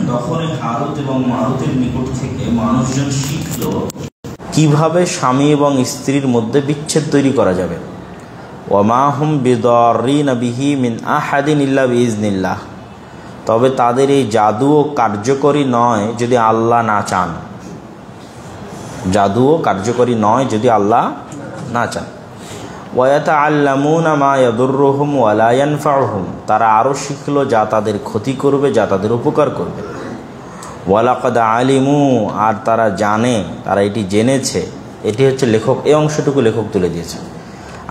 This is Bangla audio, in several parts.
তখন হারুত এবং মারুতের নিকট থেকে মানুষজন শিখল কিভাবে স্বামী এবং স্ত্রীর মধ্যে বিচ্ছেদ তৈরি করা যাবে। ওমা হুম বিদাররিনা বিহি মিন আহাদিন ইল্লা বিইজনিল্লাহ, তবে তাদের এই জাদুও কার্যকরী নয় যদি আল্লাহ না চান। জাদুও কার্যকরী নয় যদি আল্লাহ না চান। ওয়ায়াতাআল্লামুনা মা ইয়াদুররুহুম ওয়া লা ইয়ানফাউহুম, তারা আরও শিখল যা তাদের ক্ষতি করবে, যা তাদের উপকার করবে। ওয়ালাকাদ আলিমু, আর তারা জানে, তারা এটি জেনেছে। এটি হচ্ছে লেখক, এই অংশটুকু লেখক তুলে দিয়েছে।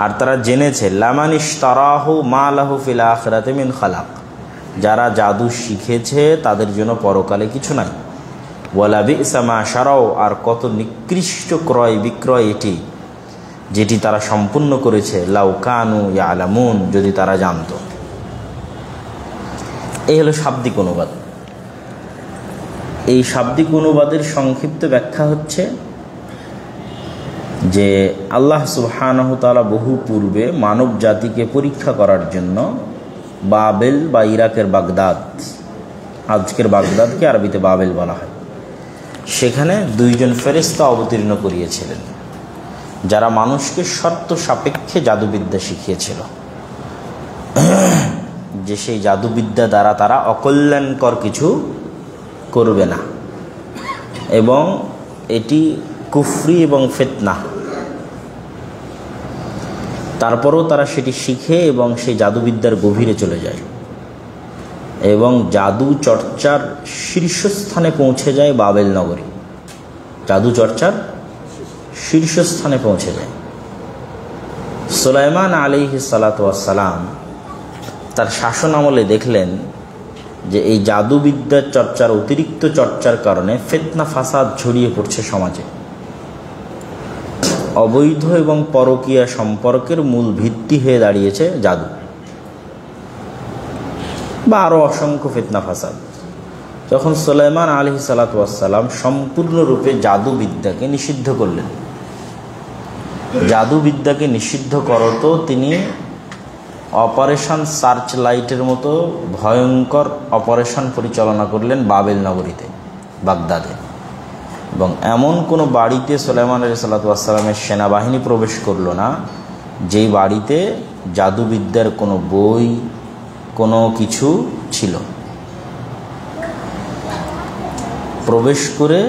আর তারা জেনেছে লামান ইশতারাহু মা লাহু ফিল আখিরাতি মিন খালাক, যারা জাদু শিখেছে তাদের জন্য পরকালে কিছু নাই। ওয়ালা বি'সা মা শারাউ, আর কত নিকৃষ্ট ক্রয় বিক্রয় এটি, যেটি তারা সম্পূর্ণ করেছে। লাউ কানু ইয়ালামুন, যদি তারা জানত। এই হলো শাব্দিক অনুবাদ। এই শাব্দিক অনুবাদের সংক্ষিপ্ত ব্যাখ্যা হচ্ছে যে আল্লাহ সুবহানাহু তাআলা বহু পূর্বে মানব জাতিকে পরীক্ষা করার জন্য বাবেল বা ইরাকের বাগদাদ, আজকের বাগদাদকে আরবিতে বাবেল বলা হয়, সেখানে দুইজন ফেরেশতা অবতীর্ণ করিয়েছিলেন, যারা মানুষকে শর্ত সাপেক্ষে জাদুবিদ্যা শিখিয়েছিল, যে সেই জাদুবিদ্যা দ্বারা তারা অকল্যাণকর কিছু করবে না, এবং এটি কুফরি এবং ফিতনা। তারপরেও তারা সেটি শিখে এবং সেই জাদুবিদ্যার গভীরে চলে যায় এবং জাদু চর্চার শীর্ষস্থানে পৌঁছে যায় বাবেল নগরী। জাদু চর্চার শীর্ষস্থানে পৌঁছে যায়। সুলাইমান আলাইহিস সালাতু ওয়াস সালাম তার শাসন আমলে দেখলেন যে এই জাদুবিদ্যার চর্চার, অতিরিক্ত চর্চার কারণে ফিতনা ফাসাদ ছড়িয়ে পড়ছে সমাজে। অবৈধ এবং পরকীয়া সম্পর্কের মূল ভিত্তি হয়ে দাঁড়িয়েছে জাদু, বা আরও অসংখ্য ফিতনা ফাসাদ। যখন সুলাইমান আলাইহিস সালাতু ওয়াস সালাম সম্পূর্ণরূপে জাদুবিদ্যাকে নিষিদ্ধ করলেন, জাদুবিদ্যাকে নিষিদ্ধ করত তিনি অপারেশন সার্চ লাইটের মতো ভয়ঙ্কর অপারেশন পরিচালনা করলেন বাবেল নগরীতে, বাগদাদে। এবং এমন কোনো বাড়িতে সুলাইমান আলাইহিস সালাতু ওয়াস সালামের সেনাবাহিনী প্রবেশ করলো না যেই বাড়িতে জাদুবিদ্যার কোনো বই, কোনো কিছু ছিল। প্রবেশ করে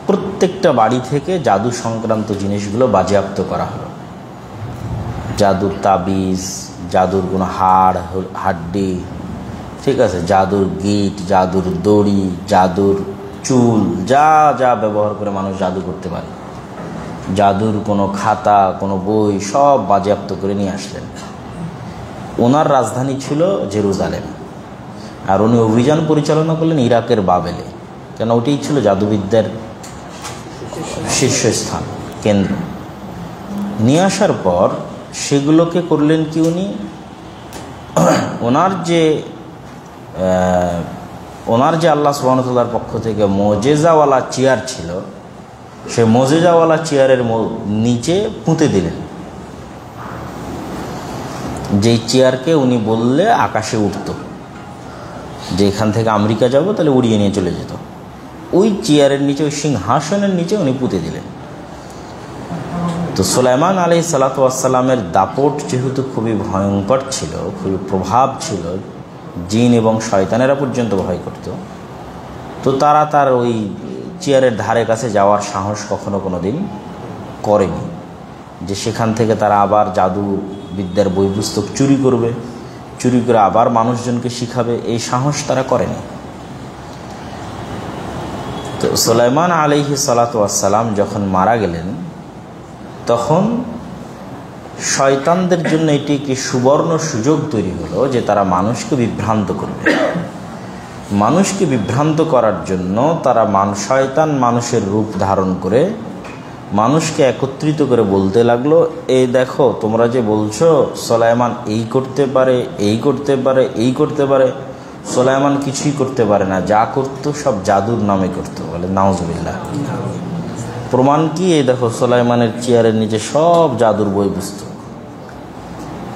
প্রত্যেকটা বাড়ি থেকে জাদু সংক্রান্ত জিনিসগুলো বাজেয়াপ্ত করা হলো। জাদুর তাবিজ, জাদুর কোনো হাড্ডি, ঠিক আছে, জাদুর গিট, জাদুর দড়ি, জাদুর চুল, যা যা ব্যবহার করে মানুষ জাদু করতে পারে, জাদুর কোনো খাতা, কোনো বই, সব বাজেয়াপ্ত করে নিয়ে আসলেন। ওনার রাজধানী ছিল জেরুজালেম, আর উনি অভিযান পরিচালনা করলেন ইরাকের বাবেলে, কেন ওটাই ছিল জাদুবিদ্যার শীর্ষস্থান, কেন্দ্র। নিয়ে আসার পর সেগুলোকে করলেন কি, উনি ওনার যে আল্লাহ সুবহানাহু ওয়া তাআলার পক্ষ থেকে মুজিজাওয়ালা চেয়ার ছিল, সে মুজিজাওয়ালা চেয়ারের নিচে পুঁতে দিলেন, যেই চেয়ারকে উনি বললে আকাশে উঠত, যে এখান থেকে আমেরিকা যাব তাহলে উড়িয়ে নিয়ে চলে যেত, ওই চেয়ারের নিচে, ওই সিংহাসনের নিচে উনি পুঁতে দিলেন। তো সুলাইমান আলাইহিস সালাতু ওয়াস সালামের দাপট যেহেতু খুবই ভয়ঙ্কর ছিল, খুবই প্রভাব ছিল, জিন এবং শয়তানেরা পর্যন্ত ভয় করত, তো তারা তার ওই চেয়ারের ধারে কাছে যাওয়ার সাহস কখনো কোনো দিন করেনি, যে সেখান থেকে তারা আবার জাদু বিদ্যার বই পুস্তক চুরি করবে, চুরি করে আবার মানুষজনকে শিখাবে, এই সাহস তারা করেনি। তো সুলাইমান আলাইহিস সালাতু ওয়াস সালাম যখন মারা গেলেন, তখন শয়তানদের জন্য এটি একটি সুবর্ণ সুযোগ তৈরি হলো যে তারা মানুষকে বিভ্রান্ত করবে। মানুষকে বিভ্রান্ত করার জন্য তারা শয়তান মানুষের রূপ ধারণ করে মানুষকে একত্রিত করে বলতে লাগলো, এই দেখো তোমরা যে বলছো সুলাইমান এই করতে পারে, এই করতে পারে, এই করতে পারে, সুলাইমান কিছুই করতে পারে না, যা করতো সব জাদুর নামে করতো। বলে নাউজুবিল্লাহ। প্রমাণ কি? এই দেখো সুলাইমানের চেয়ারের নিচে সব জাদুর বই পুস্তক।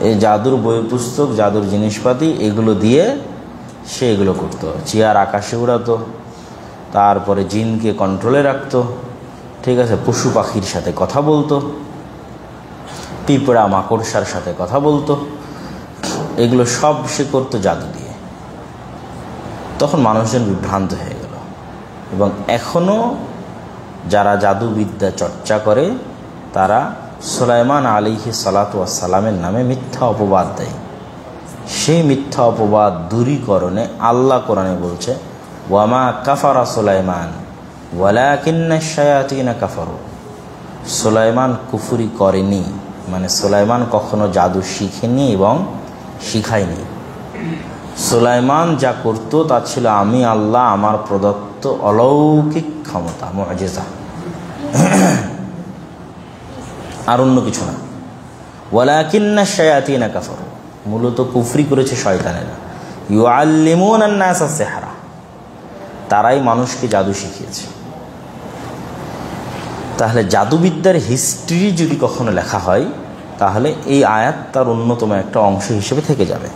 এই জাদুর বই পুস্তক, জাদুর জিনিসপাতি এগুলো দিয়ে সে এগুলো করতো। চেয়ার আকাশে উড়াতো, তারপরে জিনকে কন্ট্রোলে রাখতো, ঠিক আছে, পশু পাখির সাথে কথা বলতো, পিঁপড়া মাকড়সার সাথে কথা বলতো, এগুলো সব সে করতো জাদু দিয়ে। তখন মানুষজন বিভ্রান্ত হয়ে গেল। এবং এখনও যারা জাদুবিদ্যা চর্চা করে তারা সুলাইমান আলাইহিস সালাতু ওয়াস সালামের নামে মিথ্যা অপবাদ দেয়। সেই মিথ্যা অপবাদ দূরীকরণে আল্লাহ কোরআনে বলছে, ওয়ামা কাফারা সুলাইমান ওয়ালাকিন্নাশ শায়াতিনা কাফারু। সুলাইমান কুফরি করেনি, মানে সুলাইমান কখনো জাদু শিখেনি এবং শিখায়নি। সুলাইমান যা করত তা ছিল আমি আল্লাহ আমার প্রদত্ত অলৌকিক ক্ষমতা, মুআজিজা, আর অন্য কিছু না। ওয়ালাকিন্নাশ শায়াতিনা কাফারু, মূলত কুফরি করেছে শয়তানেরা। ইউআল্লিমুনান নাসা সিহরা, তারাই মানুষকে জাদু শিখিয়েছে। তাহলে জাদুবিদ্যার হিস্ট্রি যদি কখনো লেখা হয় তাহলে এই আয়াত তার অন্যতম একটা অংশ হিসেবে থেকে যাবে।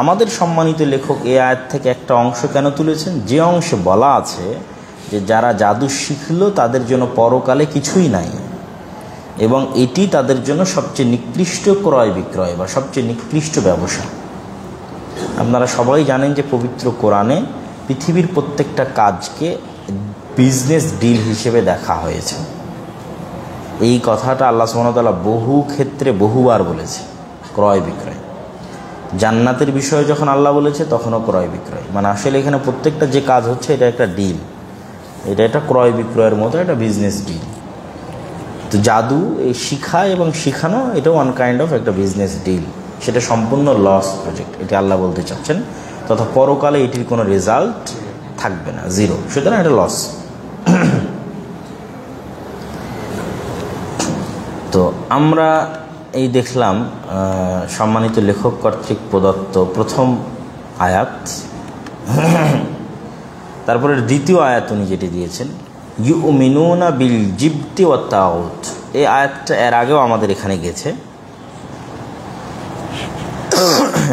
আমাদের সম্মানিত লেখক এই আয়াত থেকে একটা অংশ কেন তুলেছেন? যে অংশে বলা আছে যে যারা জাদু শিখলো তাদের জন্য পরকালে কিছুই নাই, এবং এটি তাদের জন্য সবচেয়ে নিকৃষ্ট ক্রয় বিক্রয় বা সবচেয়ে নিকৃষ্ট ব্যবসা। আপনারা সবাই জানেন যে পবিত্র কোরআনে পৃথিবীর প্রত্যেকটা কাজকে বিজনেস ডিল হিসেবে দেখা হয়েছে। এই কথাটা আল্লাহ সুবহানাহু ওয়া তাআলা বহু ক্ষেত্রে বহুবার বলেছে, ক্রয় বিক্রয়। জান্নাতের বিষয়ে যখন আল্লাহ বলেছে তখনও ক্রয় বিক্রয়, মানে আসলে এখানে প্রত্যেকটা যে কাজ হচ্ছে এটা একটা ডিল, এটা একটা ক্রয় বিক্রয়ের মতো একটা বিজনেস ডিল। তো জাদু এই শিখা এবং শিখানো এটা ওয়ান কাইন্ড অফ একটা বিজনেস ডিল, সেটা সম্পূর্ণ লস প্রজেক্ট, এটা আল্লাহ বলতে চাচ্ছেন। তথা পরকালে এটির কোনো রেজাল্ট থাকবে না, জিরো, সুতরাং এটা লস। তো আমরা এই দেখলাম সম্মানিত লেখক কর্তৃক প্রদত্ত প্রথম আয়াত। তারপরে দ্বিতীয় আয়াত উনি যেটি দিয়েছেন, ইউমিনুনা বিল জিবতি ওয়াত তাগুত, এই আয়াতটা এর আগেও আমাদের এখানে গেছে,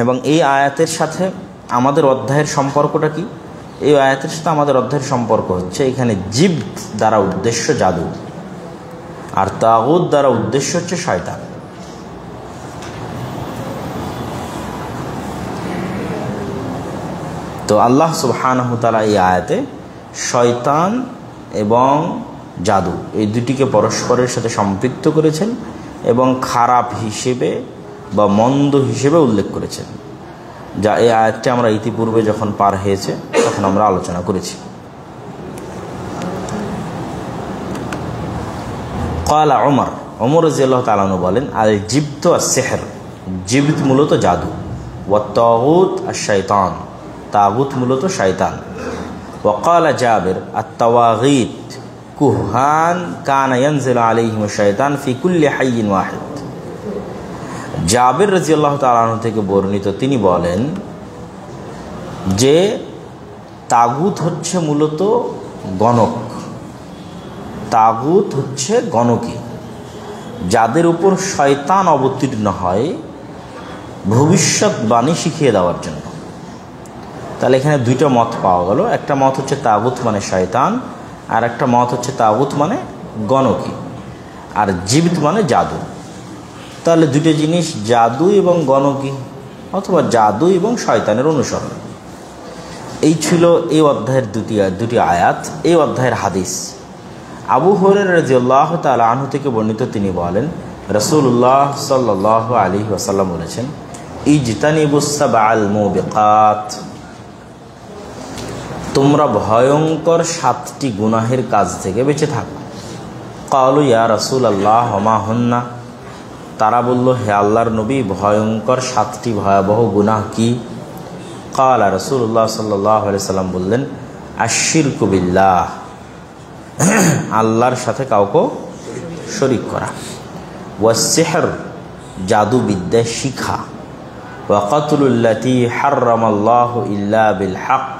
এবং এই আয়াতের সাথে আমাদের অধ্যায়ের সম্পর্কটা কি? এই আয়াতের সাথে আমাদের অধ্যায়ের সম্পর্ক হচ্ছে এখানে জিবত দ্বারা উদ্দেশ্য জাদু, আর তাগুত দ্বারা উদ্দেশ্য হচ্ছে শয়তান। তো আল্লাহ সুবহানাহু তাআলা এই আয়াতে শয়তান এবং জাদু এই দুটিকে পরস্পরের সাথে সম্পৃক্ত করেছেন এবং খারাপ হিসেবে বা মন্দ হিসেবে উল্লেখ করেছেন, যা এই আয়াতটি আমরা ইতিপূর্বে যখন পার হয়েছে তখন আমরা আলোচনা করেছি। ক্বালা ওমর রাদিয়াল্লাহু তাআলা আনহু বলেন, আল জিবতু আস-সিহর, জিবত মূলত জাদু, ওয়াত তাগুত আশ-শাইতান, তাগুত মূলত শয়তান। ওয়া ক্বালা জাবির, আত-তাওয়াগীত কুহান কানা ইয়ানজিলু আলাইহিম আশ-শাইতান ফি কুল্লি হাইয়িন ওয়াহিদ। জাবির রাদিয়াল্লাহু তাআলা আনহু থেকে বর্ণিত, তিনি বলেন যে তাগুত হচ্ছে মূলত গণক, তাগুত হচ্ছে গণকী, যাদের উপর শয়তান অবতীর্ণ হয় ভবিষ্যৎবাণী শিখিয়ে দেওয়ার জন্য। তাহলে এখানে দুইটা মত পাওয়া গেল, একটা মত হচ্ছে তাগুত মানে শয়তান, আর একটা মত হচ্ছে তাগুত মানে গণকী, আর জীবিত মানে জাদু। তাহলে দুটো জিনিস, জাদু এবং গণকী, অথবা জাদু এবং শয়তানের অনুসরণ। এই ছিল এই অধ্যায়ের দুটি আয়াত, এই অধ্যায়ের হাদিস। আবু হুরায়রা রাদিয়াল্লাহু তাআলা আনহু থেকে বর্ণিত, তিনি বলেন রাসূলুল্লাহ সাল্লাল্লাহু আলাইহি ওয়াসাল্লাম বলেছেন, ইজতানিবুস সাবআল মুবিকাত, তোমরা ভয়ঙ্কর 7টি গুনাহের কাজ থেকে বেঁচে থাকো। ক্বালু ইয়া রাসূলুল্লাহ ওমা হুন্না, তারা বলল, হে আল্লাহর নবী, ভয়ঙ্কর 7টি ভয়াবহ গুনাহ কি? ক্বালা, রাসূলুল্লাহ সাল্লাল্লাহু আলাইহি সাল্লাম বললেন, আশ-শিরকু বিল্লাহ, আল্লাহর সাথে কাউকে শরীক করা, ওয়াস-সিহর, জাদু বিদ্যা শিখা, ওয়া কাতলুল্লাতী হাররামাল্লাহু ইল্লা বিল হক,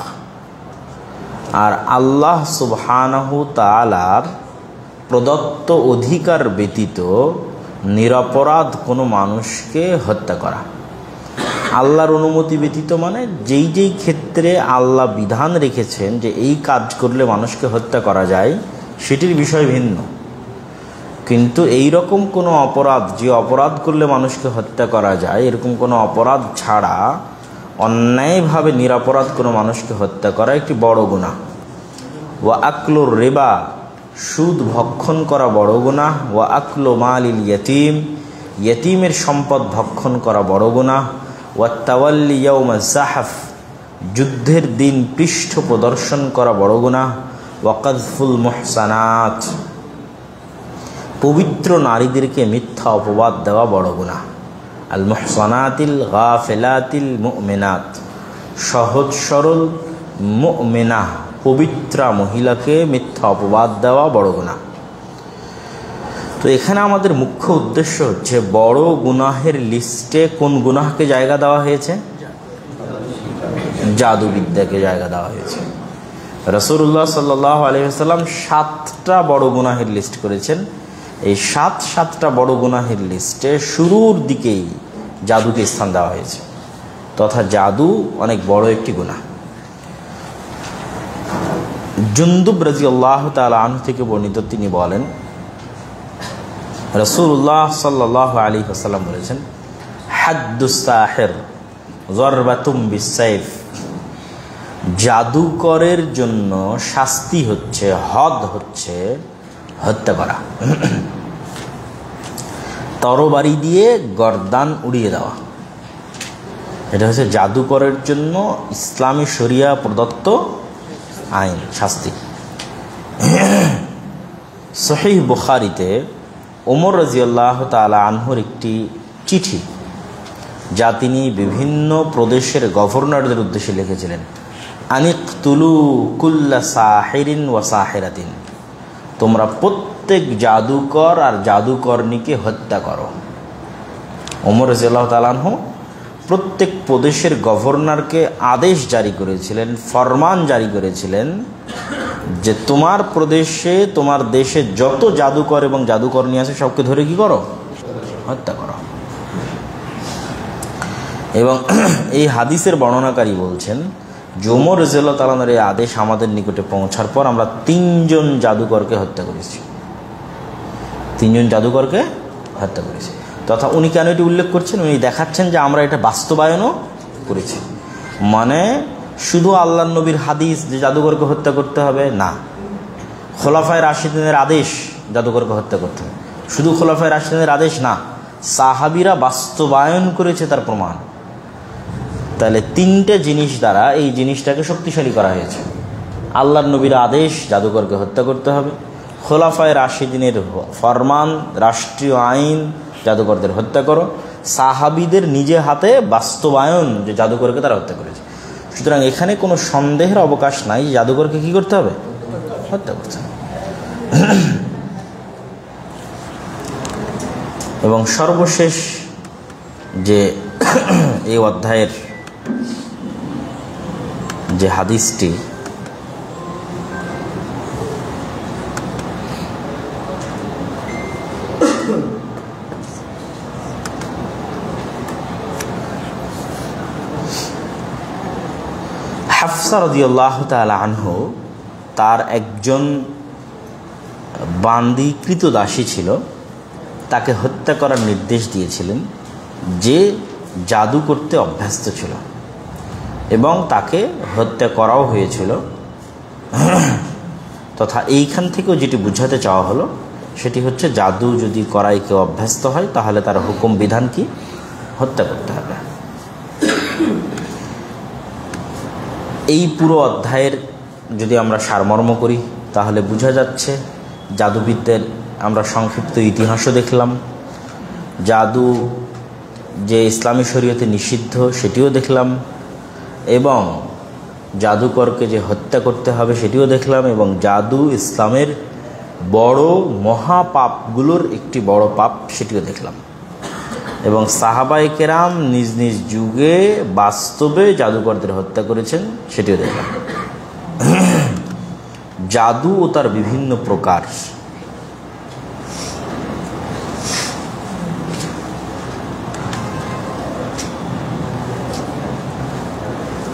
আর আল্লাহ সুবহানাহু তাআলার প্রদত্ত অধিকার ব্যতীত নিরপরাধ কোনো মানুষকে হত্যা করা। আল্লাহর অনুমতি ব্যতীত মানে যেই যেই ক্ষেত্রে আল্লাহ বিধান রেখেছেন যে এই কাজ করলে মানুষকে হত্যা করা যায় সেটির বিষয় ভিন্ন, কিন্তু এই রকম কোনো অপরাধ, যে অপরাধ করলে মানুষকে হত্যা করা যায়, এরকম কোনো অপরাধ ছাড়া অন্যায়ভাবে নিরপরাধ কোনো মানুষকে হত্যা করা একটি বড় গুনাহ। ওয়া আকলুর রিবা, সুদ ভক্ষণ করা বড় গুনাহ। ওয়া আকলু মালিল ইয়াতিম, ইয়াতিমের সম্পদ ভক্ষণ করা বড় গুনাহ। ওয়া তাওয়াল্লি ইয়াউমাজ জাহফ, যুদ্ধের দিন পৃষ্ঠ প্রদর্শন করা বড় গুনাহ। ওয়া কাযফুল মুহসানাত, পবিত্র নারীদেরকে মিথ্যা অপবাদ দেওয়া বড় গুনাহ। আল মুহসানাতিল গাফিলাতিল মুমিনাত, সহজ সরল মুমিনাহ পবিত্রা মহিলাকে মিথ্যা অপবাদ দেওয়া বড় গুনাহ। তো এখানে আমাদের মুখ্য উদ্দেশ্য হচ্ছে বড় গুনাহের লিস্টে কোন গুনাহকে জায়গা দেওয়া হয়েছে? জাদুবিদ্যাকে জায়গা দেওয়া হয়েছে। রাসূলুল্লাহ সাল্লাল্লাহু আলাইহি ওয়াসাল্লাম 7টা বড় গুনাহের লিস্ট করেছেন। এই 7টা বড় গুনাহের লিস্টে শুরুর দিকেই জাদুকে স্থান দেওয়া হয়েছে, তথা জাদু অনেক বড় একটি গুনাহ। জুনদুব রাদিয়াল্লাহু তাআলা আনহু থেকে বর্ণিত, তিনি বলেন রাসূলুল্লাহ সাল্লাল্লাহু আলাইহি ওয়াসাল্লাম বলেছেন, হাদ্দুস সাহির যরবাতুম বিসাইফ, জাদুকরের জন্য শাস্তি হচ্ছে, হদ হচ্ছে হত্যা করা, তরবারি দিয়ে গর্দান উড়িয়ে দেওয়া। এটা হচ্ছে জাদুকরের জন্য ইসলামী শরিয়া প্রদত্ত আইন, শাস্তি। সহিহ বুখারীতে ওমর রাদিয়াল্লাহু তাআলা আনহুর একটি চিঠি, যা তিনি বিভিন্ন প্রদেশের গভর্নরদের উদ্দেশ্যে লিখেছিলেন, আনিকতুলু কুল্লা সাহিরিন ওয়া সাহিরাতিন, তোমরা প্রত্যেক জাদুকর আর জাদুকর্ণীকে হত্যা করো। ওমর রাদিয়াল্লাহু তাআলা আনহু প্রত্যেক প্রদেশের গভর্নরকে আদেশ জারি করেছিলেন, ফরমান জারি করেছিলেন যে তোমার প্রদেশে, তোমার দেশে যত জাদুকর এবং জাদুকর্ণী আছে সবকে ধরে কি করো? হত্যা করো। এবং এই হাদিসের বর্ণনাকারী বলছেন যে ওমর রাদিয়াল্লাহু তাআলা আনহুর এই আদেশ আমাদের নিকটে পৌঁছার পর আমরা 3জন জাদুকরকে হত্যা করেছি। 3জন জাদুকরকে হত্যা করেছি। তথা উনি কেন এটি উল্লেখ করছেন? উনি দেখাচ্ছেন যে আমরা এটা বাস্তবায়নও করেছি। মানে শুধু আল্লাহর নবীর হাদিস যে জাদুকরকে হত্যা করতে হবে না, খোলাফায়ে রাশিদিনের আদেশ জাদুকরকে হত্যা করতে হবে, শুধু খোলাফায়ে রাশিদিনের আদেশ না, সাহাবীরা বাস্তবায়ন করেছে তার প্রমাণ। তাহলে 3টে জিনিস দ্বারা এই জিনিসটাকে শক্তিশালী করা হয়েছে। আল্লাহর নবীর আদেশ জাদুকরকে হত্যা করতে হবে, খোলাফায়ে রাশিদিনের ফরমান, রাষ্ট্রীয় আইন জাদুকরদের হত্যা করো, সাহাবীদের নিজে হাতে বাস্তবায়ন যে জাদুকরকে তারা হত্যা করেছে। সুতরাং এখানে কোনো সন্দেহের অবকাশ নাই, জাদুকরকে কি করতে হবে? হত্যা করতে হবে। এবং সর্বশেষ যে এই অধ্যায়ের যে হাদিসটি, হাফসা রাদিয়াল্লাহু তাআলা আনহু তার একজন বান্দী কৃতদাসী ছিল, তাকে হত্যা করার নির্দেশ দিয়েছিলেন, যে জাদু করতে অভ্যস্ত ছিল, এবং তাকে হত্যা করাও হয়েছিল। তথা এইখান থেকেও যেটি বুঝাতে চাওয়া হলো সেটি হচ্ছে জাদু যদি করাই কেউ অভ্যস্ত হয় তাহলে তার হুকুম বিধান কি? হত্যা করতে হবে। এই পুরো অধ্যায়ের যদি আমরা সারমর্ম করি তাহলে বোঝা যাচ্ছে জাদুবিদ্যার আমরা সংক্ষিপ্ত ইতিহাসও দেখলাম, জাদু যে ইসলামী শরীয়তে নিষিদ্ধ সেটিও দেখলাম, এবং জাদুকরকে যে হত্যা করতে হবে সেটিও দেখলাম, এবং জাদু ইসলামের বড় মহাপাপগুলোর একটি বড় পাপ সেটিও দেখলাম, এবং সাহাবায়ে কেরাম নিজ নিজ যুগে বাস্তবে জাদুকরদের হত্যা করেছেন সেটিও দেখলাম। জাদু ও তার বিভিন্ন প্রকার,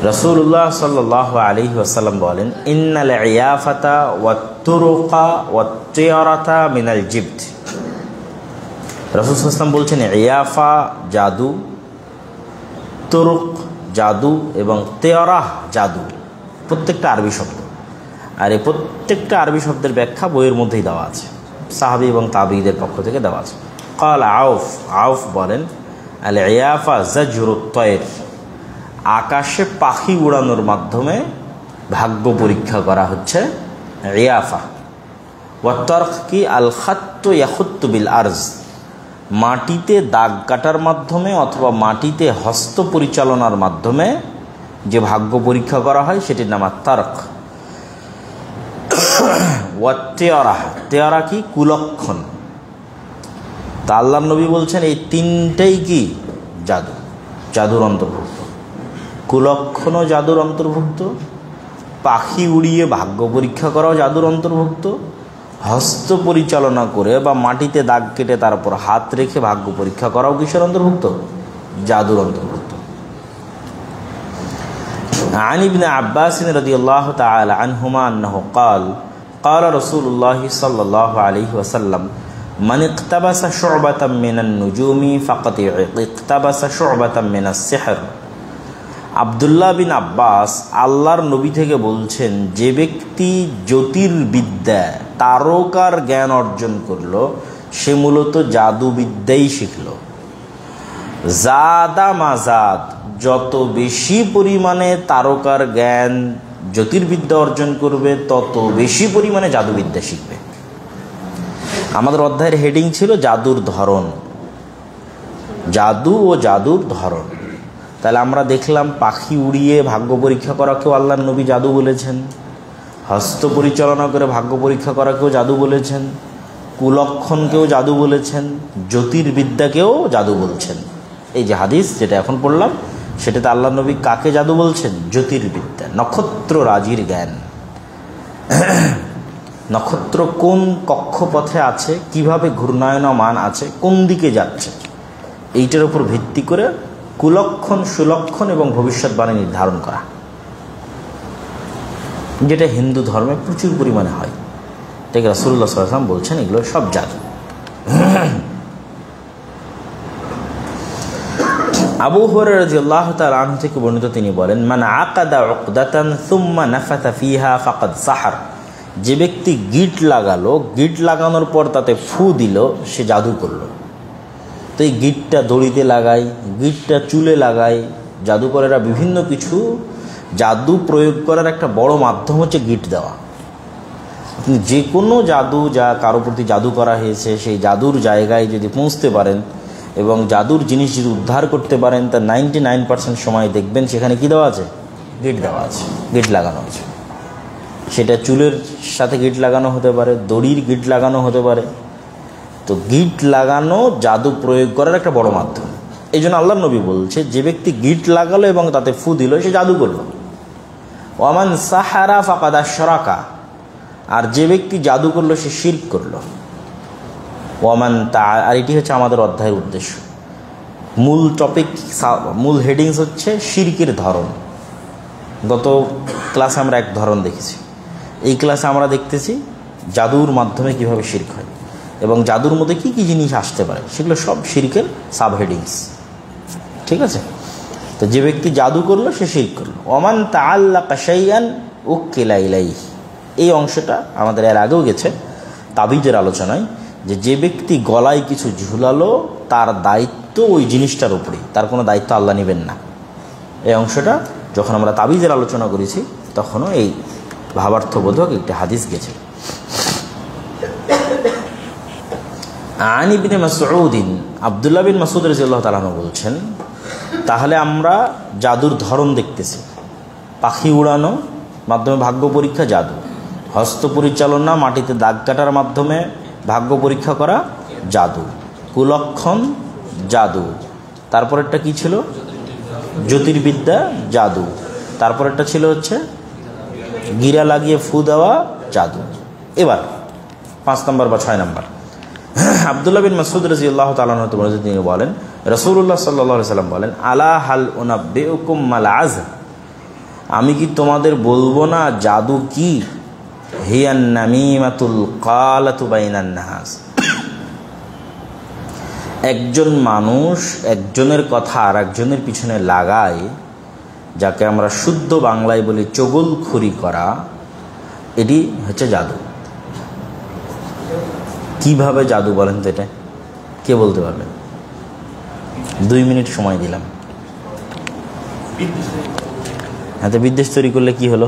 রাসূলুল্লাহ সাল্লাল্লাহু আলাইহি ওয়াসাল্লাম বলেন, ইন্নাল ইয়াফাতা ওয়াত তুরুকা ওয়াত তিয়ারাতা মিনাল জিবত। রাসূল সাল্লাল্লাহু আলাইহি ওয়াসাল্লাম বলছেন, ইয়াফা জাদু, তুরুক জাদু এবং তিয়ারাহ জাদু, প্রত্যেকটা আরবি শব্দ। আর এই প্রত্যেকটা আরবি শব্দের ব্যাখ্যা বইয়ের মধ্যেই দেওয়া আছে, সাহাবী এবং তাবিঈদের পক্ষ থেকে দেওয়া আছে। ক্বাল আউফ বলেন, আল ইয়াফা জাজরুত তায়র, আকাশে পাখি উড়ানোর মাধ্যমে ভাগ্য পরীক্ষা করা হচ্ছে ইয়াফা। ওয়া তারক কি আল খাত্তু ইয়াখুত্তু বিল আরজ, মাটিতে দাগ কাটার মাধ্যমে অথবা মাটিতে হস্ত পরিচালনার মাধ্যমে যে ভাগ্য পরীক্ষা করা হয় সেটির নাম তারক। ওয়া তেয়ারা কি কুলক্ষণ। তা আল্লাহর নবী বলছেন এই তিনটেই কি জাদুর অন্তর্ভুক্ত। কুলক্ষণও জাদুর অন্তর্ভুক্ত, পাখি উড়িয়ে ভাগ্য পরীক্ষা করাও জাদুর অন্তর্ভুক্ত, হস্ত পরিচালনা করে বা মাটিতে দাগ কেটে তারপর হাত রেখে ভাগ্য পরীক্ষা করাও কিসের অন্তর্ভুক্ত? জাদুর অন্তর্ভুক্ত। عن ابن عباس رضي الله تعالى عنهما أنه قال رسول الله صلى الله عليه وسلم من اقتبس شعبة من النجوم فقد اقتبس شعبة من السحر। আব্দুল্লাহ বিন আব্বাস আল্লাহর নবী থেকে বলছেন, যে ব্যক্তি জ্যোতির্বিদ্যা তারকার জ্ঞান অর্জন করলো সে মূলত জাদুবিদ্যাই শিখল। জাদা মাজাদ, যত বেশি পরিমাণে তারকার জ্ঞান জ্যোতির্বিদ্যা অর্জন করবে তত বেশি পরিমাণে জাদুবিদ্যা শিখবে। আমাদের অধ্যায়ের হেডিং ছিল জাদুর ধরন, জাদু ও জাদুর ধরন। তাহলে আমরা দেখলাম পাখি উড়িয়ে ভাগ্য পরীক্ষা করাকেও আল্লাহর নবী জাদু বলেছেন, হস্ত পরিচালনা করে ভাগ্য পরীক্ষা করাকেও জাদু বলেছেন, কুলক্ষণকেও জাদু বলেছেন, জ্যোতির্বিদ্যাকেও জাদু বলছেন। এই যে হাদিস যেটা এখন পড়লাম সেটাতে আল্লাহর নবী কাকে জাদু বলছেন? জ্যোতির্বিদ্যা, নক্ষত্র রাজির জ্ঞান। নক্ষত্র কোন কক্ষপথে আছে, কিভাবে ঘূর্ণায়মান আছে, কোন দিকে যাচ্ছে, এইটার উপর ভিত্তি করে কুলক্ষণ, সুলক্ষণ এবং ভবিষ্যৎবাণী নির্ধারণ করা, যেটা হিন্দু ধর্মে প্রচুর পরিমাণে হয়। ঠিক রাসূলুল্লাহ সাল্লাল্লাহু আলাইহি ওয়াসাল্লাম বলছেন এগুলো সব জাদু। আবু হুরায়রা রাদিয়াল্লাহু তাআলা আনহু থেকে বর্ণিত, তিনি বলেন, মান আকাদা উকদাতান সুম্মা নাফাথা ফিহা ফাকাদ সাহার। যে ব্যক্তি গিট লাগালো, গিট লাগানোর পর তাতে ফু দিল, সে জাদু করলো। তো এই গিটটা দড়িতে লাগায়, গিটটা চুলে লাগায়, জাদুকরেরা বিভিন্ন কিছু জাদু প্রয়োগ করার একটা বড় মাধ্যম হচ্ছে গিট দেওয়া। আপনি যে কোনো জাদু যা কারো প্রতি জাদু করা হয়েছে সেই জাদুর জায়গায় যদি পৌঁছতে পারেন এবং জাদুর জিনিস যদি উদ্ধার করতে পারেন, তা 99% সময় দেখবেন সেখানে কি দেওয়া আছে? গিট দেওয়া আছে, গিট লাগানো আছে। সেটা চুলের সাথে গিট লাগানো হতে পারে, দড়ির গিট লাগানো হতে পারে। তো গিট লাগানো জাদু প্রয়োগ করার একটা বড় মাধ্যম। এই জন্য আল্লাহর নবী বলছে, যে ব্যক্তি গিট লাগালো এবং তাতে ফু দিল সে জাদু করলো। ওয়ামান সাহারা ফাকাদ আশরাকা, আর যে ব্যক্তি জাদু করলো সে শিরক করলো। ওয়ামান তা, আর এটি হচ্ছে আমাদের অধ্যায়ের উদ্দেশ্য। মূল টপিক, মূল হেডিংস হচ্ছে শিরকের ধরন। গত ক্লাসে আমরা এক ধরন দেখেছি, এই ক্লাসে আমরা দেখতেছি জাদুর মাধ্যমে কিভাবে শিরক হয় এবং জাদুর মধ্যে কি কি জিনিস আসতে পারে, সেগুলো সব শিরকের সাব হেডিংস। ঠিক আছে? তো যে ব্যক্তি জাদু করলো সে শিরক করলো। ওমান তাআল্লাকা শাইআন উকিলা ইলাইহি, এই অংশটা আমাদের এর আগেও গেছে তাবিজের আলোচনায়, যে ব্যক্তি গলায় কিছু ঝুলালো তার দায়িত্ব ওই জিনিসটার উপরেই, তার কোনো দায়িত্ব আল্লাহ নেবেন না। এই অংশটা যখন আমরা তাবিজের আলোচনা করেছি তখনও এই ভাবার্থবোধক একটি হাদিস গেছে। আন ইবনে মাসউদ, আব্দুল্লাহ বিন মাসউদ রাদিয়াল্লাহু তাআলা আনহু বলছেন, তাহলে আমরা জাদুর ধরন দেখতেছি। পাখি উড়ানো মাধ্যমে ভাগ্য পরীক্ষা জাদু, হস্ত পরিচালনা মাটিতে দাগ কাটার মাধ্যমে ভাগ্য পরীক্ষা করা জাদু, কুলক্ষণ জাদু, তারপরেরটা কি ছিল? জ্যোতির্বিদ্যা জাদু, তারপরেরটা ছিল হচ্ছে গিরা লাগিয়ে ফু দেওয়া জাদু। এবার 5 নম্বর বা 6 নম্বর, আব্দুল্লাহ বিন মাসউদ রাদিয়াল্লাহু তাআলা আনহু তিনি বলেন, রাসূলুল্লাহ সাল্লাল্লাহু আলাইহি ওয়াসাল্লাম বলেন, আলা হাল উনাব্বিউকুম মাল আজ, আমি কি তোমাদের বলবো না জাদু কি? হিয়ান নামিমাতুল কালাতু বাইনান নাস, একজন মানুষ একজনের কথা আর একজনের পিছনে লাগায়, যাকে আমরা শুদ্ধ বাংলায় বলি চগলখড়ি করা, এটি হচ্ছে জাদু। কিভাবে জাদু বলেন তো? এটা কে বলতে পারবে? 2 মিনিট সময় দিলাম। হ্যাঁ, তো বিদ্বেষ তৈরি করলে কি হলো?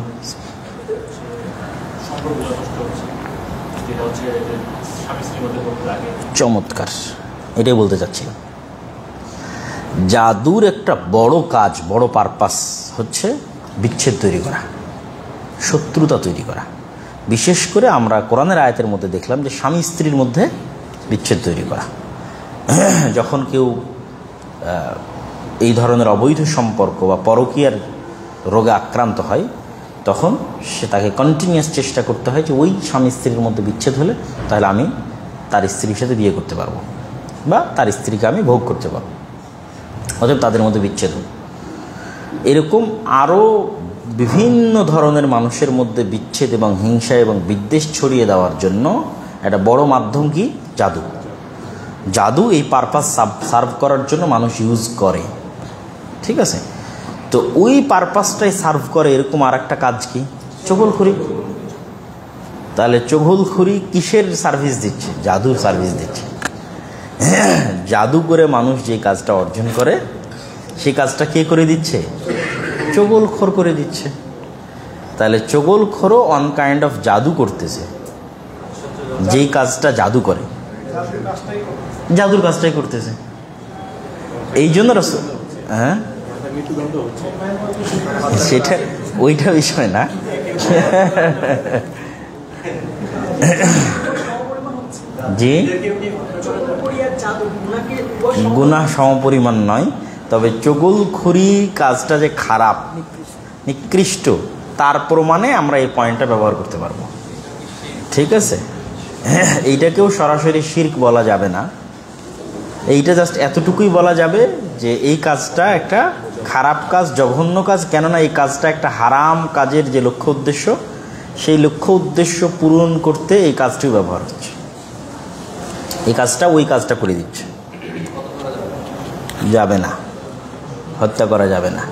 চমৎকার, এটাই বলতে চাচ্ছিলাম। জাদুর একটা বড় কাজ, বড় পারপাস হচ্ছে বিচ্ছেদ তৈরি করা, শত্রুতা তৈরি করা। বিশেষ করে আমরা কোরআনের আয়াতের মধ্যে দেখলাম যে স্বামী স্ত্রীর মধ্যে বিচ্ছেদ তৈরি করা। যখন কেউ এই ধরনের অবৈধ সম্পর্ক বা পরকীয়ার রোগে আক্রান্ত হয়, তখন সে তাকে কন্টিনিউয়াস চেষ্টা করতে হয় যে ওই স্বামী স্ত্রীর মধ্যে বিচ্ছেদ হলে তাহলে আমি তার স্ত্রীর সাথে বিয়ে করতে পারবো বা তার স্ত্রীকে আমি ভোগ করতে পারবো, অতএব তাদের মধ্যে বিচ্ছেদ হল। এরকম আরও বিভিন্ন ধরনের মানুষের মধ্যে বিচ্ছেদ এবং হিংসা এবং বিদ্বেষ ছড়িয়ে দেওয়ার জন্য একটা বড় মাধ্যম কি? জাদু। জাদু এই পারপাস সার্ভ করার জন্য মানুষ ইউজ করে, ঠিক আছে? তো ওই পারপাসটাই সার্ভ করে এরকম আর একটা কাজ কি? চগলখড়ি। তাহলে চগলখড়ি কিসের সার্ভিস দিচ্ছে? জাদুর সার্ভিস দিচ্ছে। জাদু করে মানুষ যে কাজটা অর্জন করে সেই কাজটা কে করে দিচ্ছে? চগলখড় করে দিচ্ছে। তাহলে চগলখড়ও অন কাইন্ড অফ জাদু করতেছে। যেই কাজটা জাদু করে, জাদুর কাজটাই করতেছে। এই জন্য রাসূল, হ্যাঁ সেটা ওইটা বিষয় না। জি, গুনাহ সমপরিমাণ নয়, তবে চগলখড়ি কাজটা যে খারাপ, নিকৃষ্ট, তার প্রমাণে আমরা এই পয়েন্টটা ব্যবহার করতে পারবো, ঠিক আছে? এইটাকেও সরাসরি শিরক বলা যাবে না, এইটা জাস্ট এতটুকুই বলা যাবে যে এই কাজটা একটা খারাপ কাজ, জঘন্য কাজ। কেননা এই কাজটা একটা হারাম কাজের যে লক্ষ্য উদ্দেশ্য, সেই লক্ষ্য উদ্দেশ্য পূরণ করতে এই কাজটিও ব্যবহার হচ্ছে। এই কাজটা ওই কাজটা করে দিচ্ছে। যাবে না, হত্যা করা যাবে না।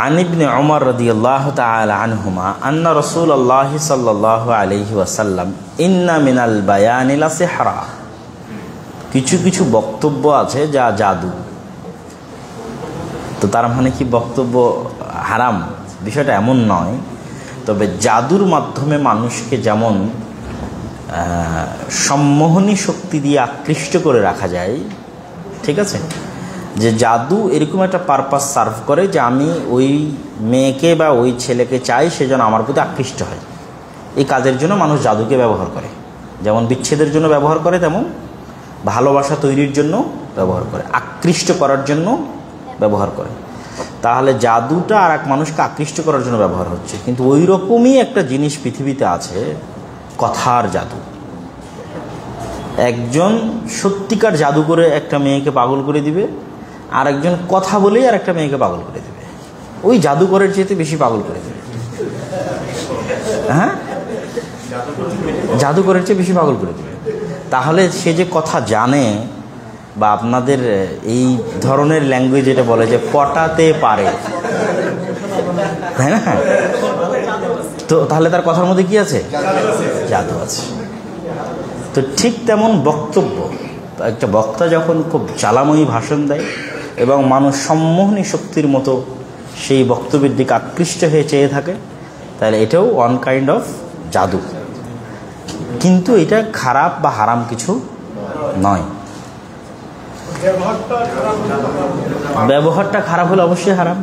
عن ابن عمر رضي الله تعالى عنهما أن رسول الله صلى الله عليه وسلم إن من البيان لسحرا, কিছু কিছু বক্তব্য আছে যা জাদু। তো তার মানে কি বক্তব্য হারাম? বিষয়টা এমন নয়, তবে জাদুর মাধ্যমে মানুষকে যেমন সম্মোহনী শক্তি দিয়ে আকৃষ্ট করে রাখা যায়, ঠিক আছে, যে জাদু এরকম একটা পারপাস সার্ভ করে যে আমি ওই মেয়েকে বা ওই ছেলেকে চাই, সেজন্য আমার প্রতি আকৃষ্ট হয়। এই কাজের জন্য মানুষ জাদুকে ব্যবহার করে। যেমন বিচ্ছেদের জন্য ব্যবহার করে, তেমন ভালোবাসা তৈরির জন্য ব্যবহার করে, আকৃষ্ট করার জন্য ব্যবহার করে। তাহলে জাদুটা আর এক মানুষকে আকৃষ্ট করার জন্য ব্যবহার হচ্ছে। কিন্তু ওই রকমই একটা জিনিস পৃথিবীতে আছে, কথার জাদু। একজন সত্যিকার জাদু করে একটা মেয়েকে পাগল করে দিবে, আর একজন কথা বলেই আর একটা মেয়েকে পাগল করে দেবে। ওই জাদুকরের চেয়ে বেশি পাগল করে দেবে। হ্যাঁ, জাদুকরের চেয়ে বেশি পাগল করে দেবে। তাহলে সে যে কথা জানে, বা আপনাদের এই ধরনের ল্যাঙ্গুয়েজ যেটা বলে যে পটাতে পারে, হ্যাঁ না? তো তাহলে তার কথার মধ্যে কি আছে? জাদু আছে। তো ঠিক তেমন বক্তব্য, একটা বক্তা যখন খুব জ্বালাময়ী ভাষণ দেয় এবং মানুষ সম্মোহনী শক্তির মতো সেই বক্তব্যের দিকে আকৃষ্ট হয়ে চেয়ে থাকে, তাহলে এটাও ওয়ান কাইন্ড অফ জাদু। কিন্তু এটা খারাপ বা হারাম কিছু নয়। ব্যবহারটা খারাপ হলে অবশ্যই হারাম।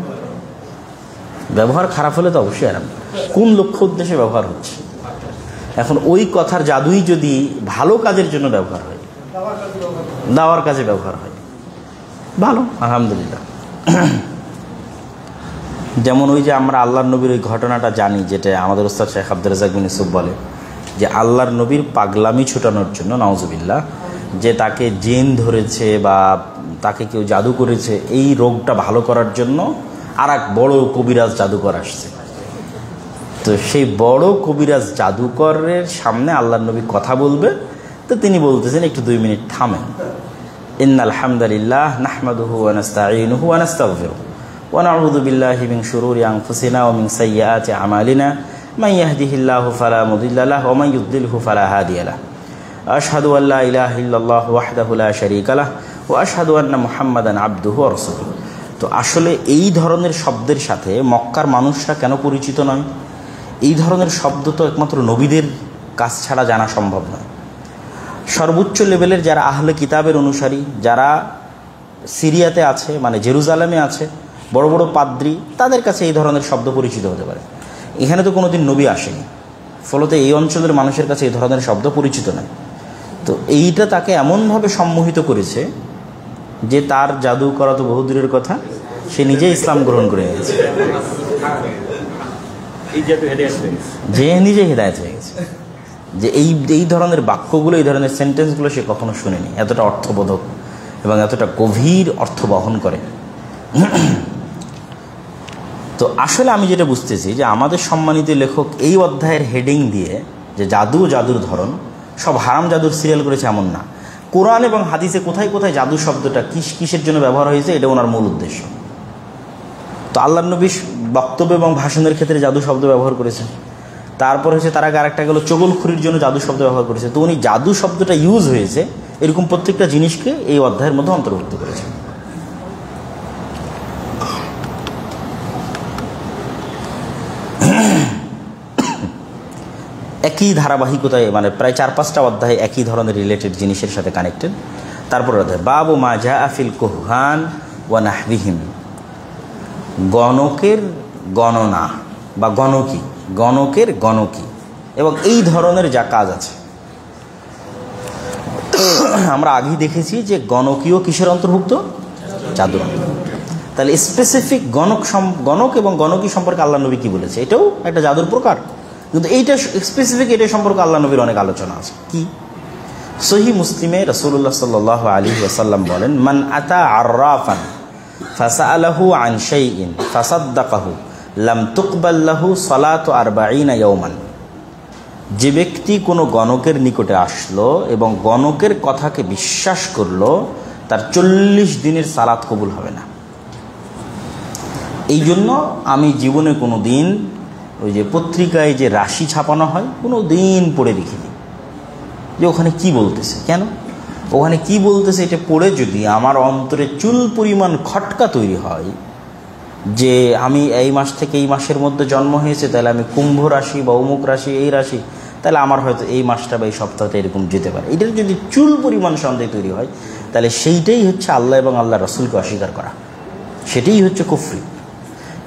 ব্যবহার খারাপ হলে তো অবশ্যই হারাম। কোন লক্ষ্য উদ্দেশ্যে ব্যবহার হচ্ছে? এখন ওই কথার জাদুই যদি ভালো কাজের জন্য ব্যবহার হয়, দাওয়ার কাজে ব্যবহার হয়, ভালো, আলহামদুলিল্লাহ। যেমন ওই যে আমরা আল্লাহর নবীর ওই ঘটনাটা জানি, যেটা আমাদের উস্তাদ শেখ আব্দুর রাজ্জাক বিন ইউসুফ বলে যে আল্লাহর নবীর পাগলামি ছুটানোর জন্য, নাউজুবিল্লাহ, যে তাকে জিন ধরেছে বা তাকে কেউ জাদু করেছে, এই রোগটা ভালো করার জন্য আর এক বড় কবিরাজ জাদুকর আসছে। তো সেই বড় কবিরাজ জাদুকরের সামনে আল্লাহর নবী কথা বলবে, তো তিনি বলতেছেন একটু 2 মিনিট থামেন। ইন্নাল হামদালিল্লাহ নাহমাদুহু ওয়া নাস্তাঈনুহু ওয়া নাস্তাগফিরুহু ওয়া নাউযু বিল্লাহি মিন শুরুরি আনফুসিনা ওয়া মিন সাইয়্যাতি আমালিনা মান ইয়াহদিহিল্লাহু ফালা মুদিল্লা লাহু ওয়া মান ইউদ্লিলহু ফালা হাদিয়া লাহু আশহাদু আল লা ইলাহা ইল্লাল্লাহু ওয়াহদাহু লা শারীকা লাহু ওয়া আশহাদু আন্না মুহাম্মাদান আবদুহু ওয়া রাসূলুহু। তো আসলে এই ধরনের শব্দের সাথে মক্কার মানুষরা কেন পরিচিত নয়? এই ধরনের শব্দ তো একমাত্র নবীদের কাছ ছাড়া জানা সম্ভব নয়। সর্বোচ্চ লেভেলের যারা আহলে কিতাবের অনুসারী, যারা সিরিয়াতে আছে, মানে জেরুজালেমে আছে, বড় বড় পাদ্রী, তাদের কাছে এই ধরনের শব্দ পরিচিত হতে পারে। এখানে তো কোনোদিন নবী আসেনি, ফলত এই অঞ্চলের মানুষের কাছে এই ধরনের শব্দ পরিচিত নয়। তো এইটা তাকে এমনভাবে সম্মোহিত করেছে যে তার জাদু করা তো বহু দূরের কথা, সে নিজে ইসলাম গ্রহণ করে নিয়েছে, যে নিজে হিদায়াত হয়ে গেছে। যে এই ধরনের বাক্যগুলো, এই ধরনের সেন্টেন্সগুলো সে কখনো শুনেনি, এতটা অর্থবোধক এবং এতটা গভীর অর্থ বহন করে। তো আসলে আমি যেটা বুঝতেছি যে আমাদের সম্মানিত লেখক এই অধ্যায়ের হেডিং দিয়ে যে জাদু, জাদুর ধরন, সব হারাম জাদুর সিরিয়াল করেছে এমন না। কোরআন এবং হাদিসে কোথায় কোথায় জাদু শব্দটা কিসের জন্য ব্যবহার হয়েছে, এটা ওনার মূল উদ্দেশ্য। তো আল্লাহর নবী বক্তব্য এবং ভাষণের ক্ষেত্রে জাদু শব্দ ব্যবহার করেছেন। তারপর হচ্ছে তার আগে আরেকটা গেল চগলখুরির জন্য জাদু শব্দ ব্যবহার করেছে। তো উনি জাদু শব্দটা ইউজ হয়েছে এরকম প্রত্যেকটা জিনিসকে এই অধ্যায়ের মধ্যে অন্তর্ভুক্ত করেছেন। একই ধারাবাহিকতায়, মানে প্রায় 4-5টা অধ্যায় একই ধরনের রিলেটেড জিনিসের সাথে কানেক্টেড। তারপর অধ্যায় বাবু মা জা আফিল কুহান ওয়া নাহবিহিম, গণকের গণনা বা গণকি, গণকের গণকি এবং এই ধরনের যা কাজ আছে। আমরা আগেই দেখেছি যে গণকীয় কিসের অন্তর্ভুক্ত? জাদুর। তাহলে স্পেসিফিক গণক এবং গণকি সম্পর্কে আল্লাহ নবী কি বলেছে? এটাও একটা জাদুর প্রকার, কিন্তু এইটা স্পেসিফিক, এটা সম্পর্কে আল্লাহ নবীর অনেক আলোচনা আছে। কি? সহিহ মুসলিমে রাসূলুল্লাহ সাল্লাল্লাহু আলাইহি ওয়াসাল্লাম বলেন, মান আতা আররাফান ফাসাআলাহু আন শাইইন ফাসাদ্দাকাহু লাম তুকবাল লাহু সালাতু 40 ইয়াওমান। যে ব্যক্তি কোনো গণকের নিকটে আসলো এবং গণকের কথাকে বিশ্বাস করলো, তার 40 দিনের সালাত কবুল হবে না। এই জন্য আমি জীবনে কোনো দিন ওই যে পত্রিকায় যে রাশি ছাপানো হয়, কোনো দিন পড়ে দেখিনি যে ওখানে কি বলতেছে, কেন ওখানে কি বলতেছে। এটা পড়ে যদি আমার অন্তরে চুল পরিমাণ খটকা তৈরি হয় যে আমি এই মাস থেকে এই মাসের মধ্যে জন্ম হয়েছে, তাহলে আমি কুম্ভ রাশি বা অমুক রাশি, এই রাশি, তাহলে আমার হয়তো এই মাসটা বা এই সপ্তাহটা এরকম যেতে পারে, এটার যদি চুল পরিমাণ সন্দেহ তৈরি হয়, তাহলে সেইটাই হচ্ছে আল্লাহ এবং আল্লাহ রসুলকে অস্বীকার করা, সেটাই হচ্ছে কুফরি।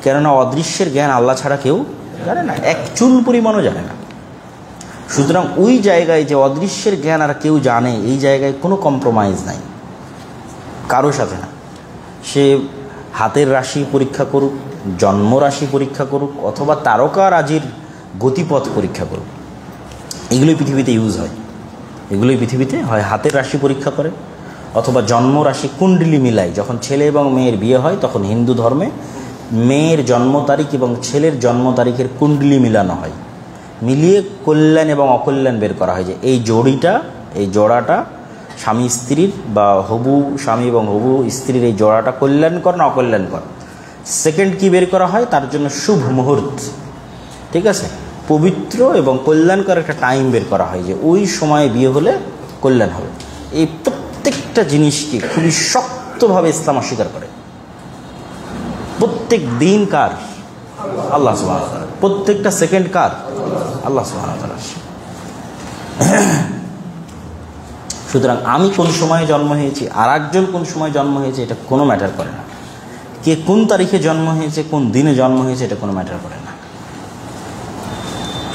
কেননা অদৃশ্যের জ্ঞান আল্লাহ ছাড়া কেউ জানে না, এক চুল পরিমাণও জানে না। সুতরাং ওই জায়গায় যে অদৃশ্যের জ্ঞান আর কেউ জানে, এই জায়গায় কোনো কম্প্রোমাইজ নাই কারো সাথে না। সে হাতের রাশি পরীক্ষা করুক, জন্ম রাশি পরীক্ষা করুক, অথবা তারকারাজির গতিপথ পরীক্ষা করুক, এগুলোই পৃথিবীতে ইউজ হয়। এগুলোই পৃথিবীতে হয়, হাতের রাশি পরীক্ষা করে অথবা জন্ম রাশি কুণ্ডলি মিলায়। যখন ছেলে এবং মেয়ের বিয়ে হয়, তখন হিন্দু ধর্মে মেয়ের জন্ম তারিখ এবং ছেলের জন্ম তারিখের কুণ্ডলি মিলানো হয়, মিলিয়ে কল্যাণ এবং অকল্যাণ বের করা হয় যে এই জোড়াটা স্বামী স্ত্রীর বা হবু স্বামী এবং হবু স্ত্রীর এই জোড়াটা কল্যাণকর না অকল্যাণকর। সেকেন্ড কি বের করা হয়? তার জন্য শুভ মুহূর্ত, ঠিক আছে, পবিত্র এবং কল্যাণকর একটা টাইম বের করা হয় যে ওই সময়ে বিয়ে হলে কল্যাণ হবে। এই প্রত্যেকটা জিনিসকে খুবই শক্তভাবে ইসলাম অস্বীকার করে। প্রত্যেক দিন কার? আল্লাহ সুবহানাহু ওয়া তাআলা। প্রত্যেকটা সেকেন্ড কার? আল্লাহ সুবহানাহু ওয়া তাআলা। সুতরাং আমি কোন সময়ে জন্ম হয়েছি, আর একজন কোন সময় জন্ম হয়েছে, এটা কোনো ম্যাটার করে না। কে কোন তারিখে জন্ম হয়েছে, কোন দিনে জন্ম হয়েছে, এটা কোনো ম্যাটার করে না।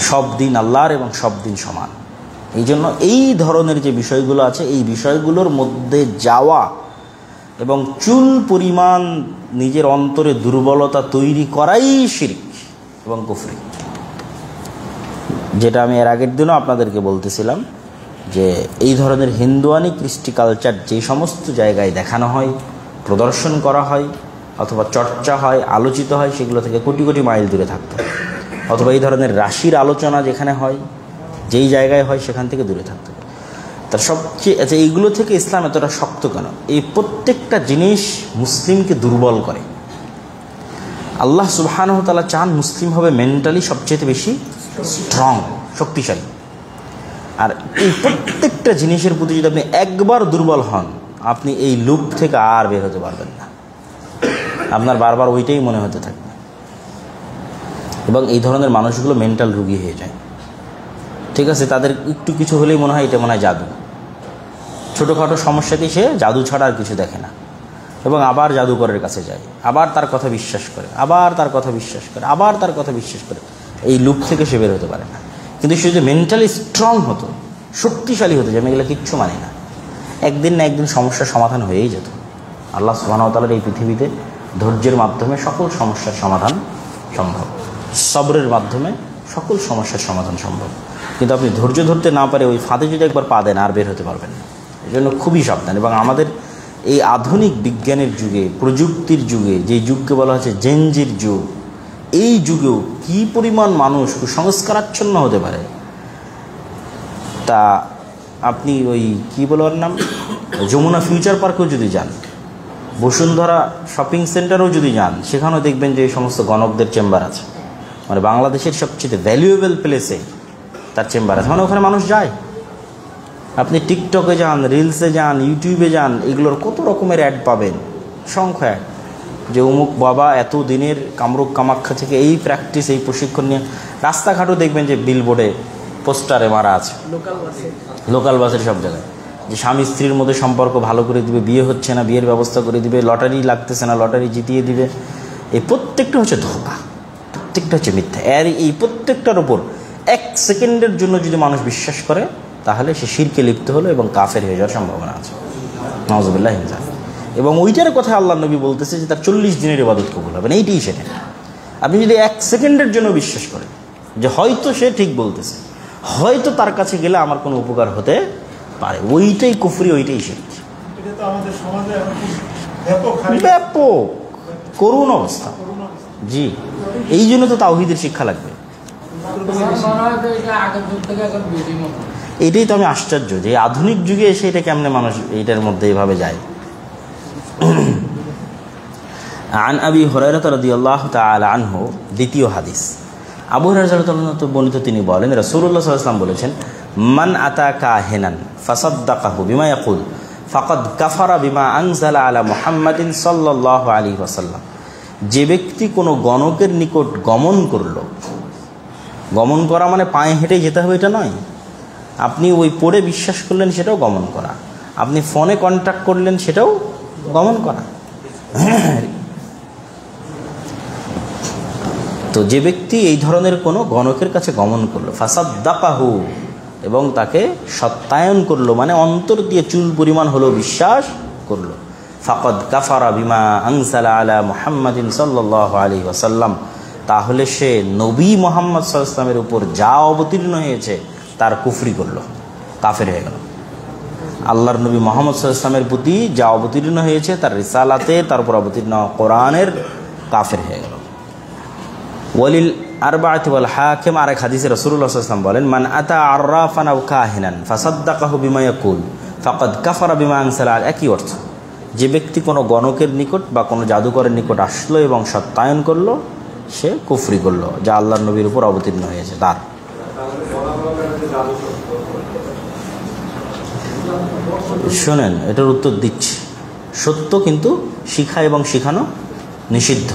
সব দিন আল্লাহর এবং সব দিন সমান। এই জন্য এই ধরনের যে বিষয়গুলো আছে, এই বিষয়গুলোর মধ্যে যাওয়া এবং চুল পরিমাণ নিজের অন্তরে দুর্বলতা তৈরি করাই শিরক এবং কুফরি। যেটা আমি এর আগের দিনও আপনাদেরকে বলতেছিলাম যে এই ধরনের হিন্দুয়ানি কৃষ্টি কালচার যে সমস্ত জায়গায় দেখানো হয়, প্রদর্শন করা হয়, অথবা চর্চা হয়, আলোচিত হয়, সেগুলো থেকে কোটি কোটি মাইল দূরে থাকতে হবে। অথবা এই ধরনের রাশির আলোচনা যেখানে হয়, যেই জায়গায় হয়, সেখান থেকে দূরে থাকতে হবে। তার সবচেয়ে আচ্ছা, এইগুলো থেকে ইসলাম এতটা শক্ত কেন? এই প্রত্যেকটা জিনিস মুসলিমকে দুর্বল করে। আল্লাহ সুবহানাহু ওয়া তাআলা চান মুসলিম হবে মেন্টালি সবচেয়ে বেশি স্ট্রং, শক্তিশালী। আর এই প্রত্যেকটা জিনিসের প্রতি যদি আপনি একবার দুর্বল হন, আপনি এই লুপ থেকে আর বের হতে পারবেন না। আপনার বারবার ওইটাই মনে হতে থাকবে। এবং এই ধরনের মানুষগুলো মেন্টাল রোগী হয়ে যায়। ঠিক আছে, তাদের একটু কিছু হলেই মনে হয় এটা মনে হয় জাদু। ছোটোখাটো সমস্যাতেই সে জাদু ছাড়া আর কিছু দেখে না, এবং আবার জাদুকরের কাছে যায়, আবার তার কথা বিশ্বাস করে, আবার তার কথা বিশ্বাস করে, আবার তার কথা বিশ্বাস করে। এই লুপ থেকে সে বের হতে পারে না। কিন্তু সে যদি মেন্টালি স্ট্রং হতো, শক্তিশালী হতো, যে আমি এগুলো কিচ্ছু মানি না, একদিন না একদিন সমস্যার সমাধান হয়েই যেত। আল্লাহ সুবহানাহু ওয়া তাআলার এই পৃথিবীতে ধৈর্যের মাধ্যমে সকল সমস্যার সমাধান সম্ভব, সবরের মাধ্যমে সকল সমস্যার সমাধান সম্ভব। কিন্তু আপনি ধৈর্য ধরতে না পারে ওই ফাঁদে যদি একবার পা দেন, আর বের হতে পারবেন না। এই জন্য খুবই সাবধান। এবং আমাদের এই আধুনিক বিজ্ঞানের যুগে, প্রযুক্তির যুগে, যে যুগকে বলা হচ্ছে জেনজির যুগ, এই যুগেও কী পরিমাণ মানুষ কুসংস্কারাচ্ছন্ন হতে পারে, তা আপনি ওই কী বলার নাম, যমুনা ফিউচার পার্কেও যদি যান, বসুন্ধরা শপিং সেন্টারেও যদি যান, সেখানেও দেখবেন যে এই সমস্ত গণকদের চেম্বার আছে। মানে বাংলাদেশের সবচেয়ে ভ্যালুয়েবল প্লেসে তার চেম্বার আছে, মানে ওখানে মানুষ যায়। আপনি টিকটকে যান, রিলসে যান, ইউটিউবে যান, এগুলোর কত রকমের অ্যাড পাবেন, সংখ্যা অ্যাড, যে অমুক বাবা এত দিনের কামরূপ কামাখ্যা থেকে এই প্র্যাকটিস, এই প্রশিক্ষণ নিয়ে। রাস্তাঘাটও দেখবেন যে বিলবোর্ডে, পোস্টারে মারা আছে, লোকাল বাসের সব জায়গায়, যে স্বামী স্ত্রীর মধ্যে সম্পর্ক ভালো করে দিবে, বিয়ে হচ্ছে না বিয়ের ব্যবস্থা করে দিবে, লটারি লাগতেছে না লটারি জিতিয়ে দিবে। এই প্রত্যেকটা হচ্ছে ধোঁকা, প্রত্যেকটা হচ্ছে মিথ্যা। আর এই প্রত্যেকটার ওপর এক সেকেন্ডের জন্য যদি মানুষ বিশ্বাস করে, তাহলে সে শিরকে লিপ্ত হলো এবং কাফের হয়ে যাওয়ার সম্ভাবনা আছে। নাউযুবিল্লাহ। এবং ওইটার কথা আল্লাহ নবী বলতেছে যে তার 40 দিনের ইবাদত কবুল হবে না। এইটাই সেটা। আপনি যদি এক সেকেন্ডের জন্য বিশ্বাস করেন যে হয়তো সে ঠিক বলতেছে, হয়তো তার কাছে গেলে আমার কোনো উপকার হতে পারে, ওইটাই কুফরি, ওইটাই শিরক। ব্যাপক করুণ অবস্থা। জি, এই জন্য তো তাওহীদের শিক্ষা লাগবে। এটাই তো আমি আশ্চর্য যে আধুনিক যুগে এসে এটা কেমনে মানুষ এইটার মধ্যে এভাবে যায়। আন আবি হুরায়রা রাদিয়াল্লাহু তাআলা আনহু, দ্বিতীয় হাদিস। আবু হুরায়রা রাদিয়াল্লাহু তাআলা বর্ণিত, তিনি বলেন রাসূলুল্লাহ সাল্লাল্লাহু আলাইহি ওয়াসাল্লাম বলেছেন, মান আতা কাহিনান ফাসাদ্দাকাহু বিমা ইয়াকুল ফাকাদ কাফারা বিমা আনজালা আলা মুহাম্মাদিন সাল্লাল্লাহু আলাইহি ওয়াসাল্লাম। যে ব্যক্তি কোনো গণকের নিকট গমন করল, গমন করা মানে পায়ে হেঁটে যেতে হবে এটা নয়, আপনি ওই পড়ে বিশ্বাস করলেন সেটাও গমন করা, আপনি ফোনে কন্ট্যাক্ট করলেন সেটাও গমন করা। তো যে ব্যক্তি এই ধরনের কোনো গণকের কাছে গমন করলো, ফাসাদ্দাকাহু, এবং তাকে সত্যায়ন করলো, মানে অন্তর দিয়ে চুল পরিমাণ হলো বিশ্বাস করলো, ফাকাদ কাফারা বিমা আনজালা আলা মুহাম্মাদিন সাল্লাল্লাহু আলাইহি ওয়াসাল্লাম, তাহলে সে নবী মুহাম্মদ সাল্লাল্লাহু আলাইহি ওয়াসাল্লামের উপর যা অবতীর্ণ হয়েছে তার কুফরি করলো, কাফের হয়ে গেল। আল্লাহর নবী মুহাম্মদ সাল্লাল্লাহু আলাইহি ওয়াসাল্লামের প্রতি যা অবতীর্ণ হয়েছে, তার রিসালাতে, তার উপর অবতীর্ণ কোরআনের, কাফের হয়ে গেল। ওয়ালিল আরবাআতি ওয়াল হাকিম, আরেক হাদিসে রাসূলুল্লাহ সাল্লাল্লাহু আলাইহি ওয়াসাল্লাম বলেন, মান আতা আররাফান আও কাহিনান ফাসাদ্দাকাহু বিমা ইয়াকুল ফাকাদ কাফারা বিমা আনজালা। একই অর্থ, যে ব্যক্তি কোনো গণকের নিকট বা কোনো জাদুকরের নিকট আসলো এবং সত্যায়ন করলো, সে কুফরি করলো যা আল্লাহর নবীর উপর অবতীর্ণ হয়েছে তার। শোনেন, এটার উত্তর দিচ্ছি। সত্য কিন্তু শিখা এবং শিখানো নিষিদ্ধ,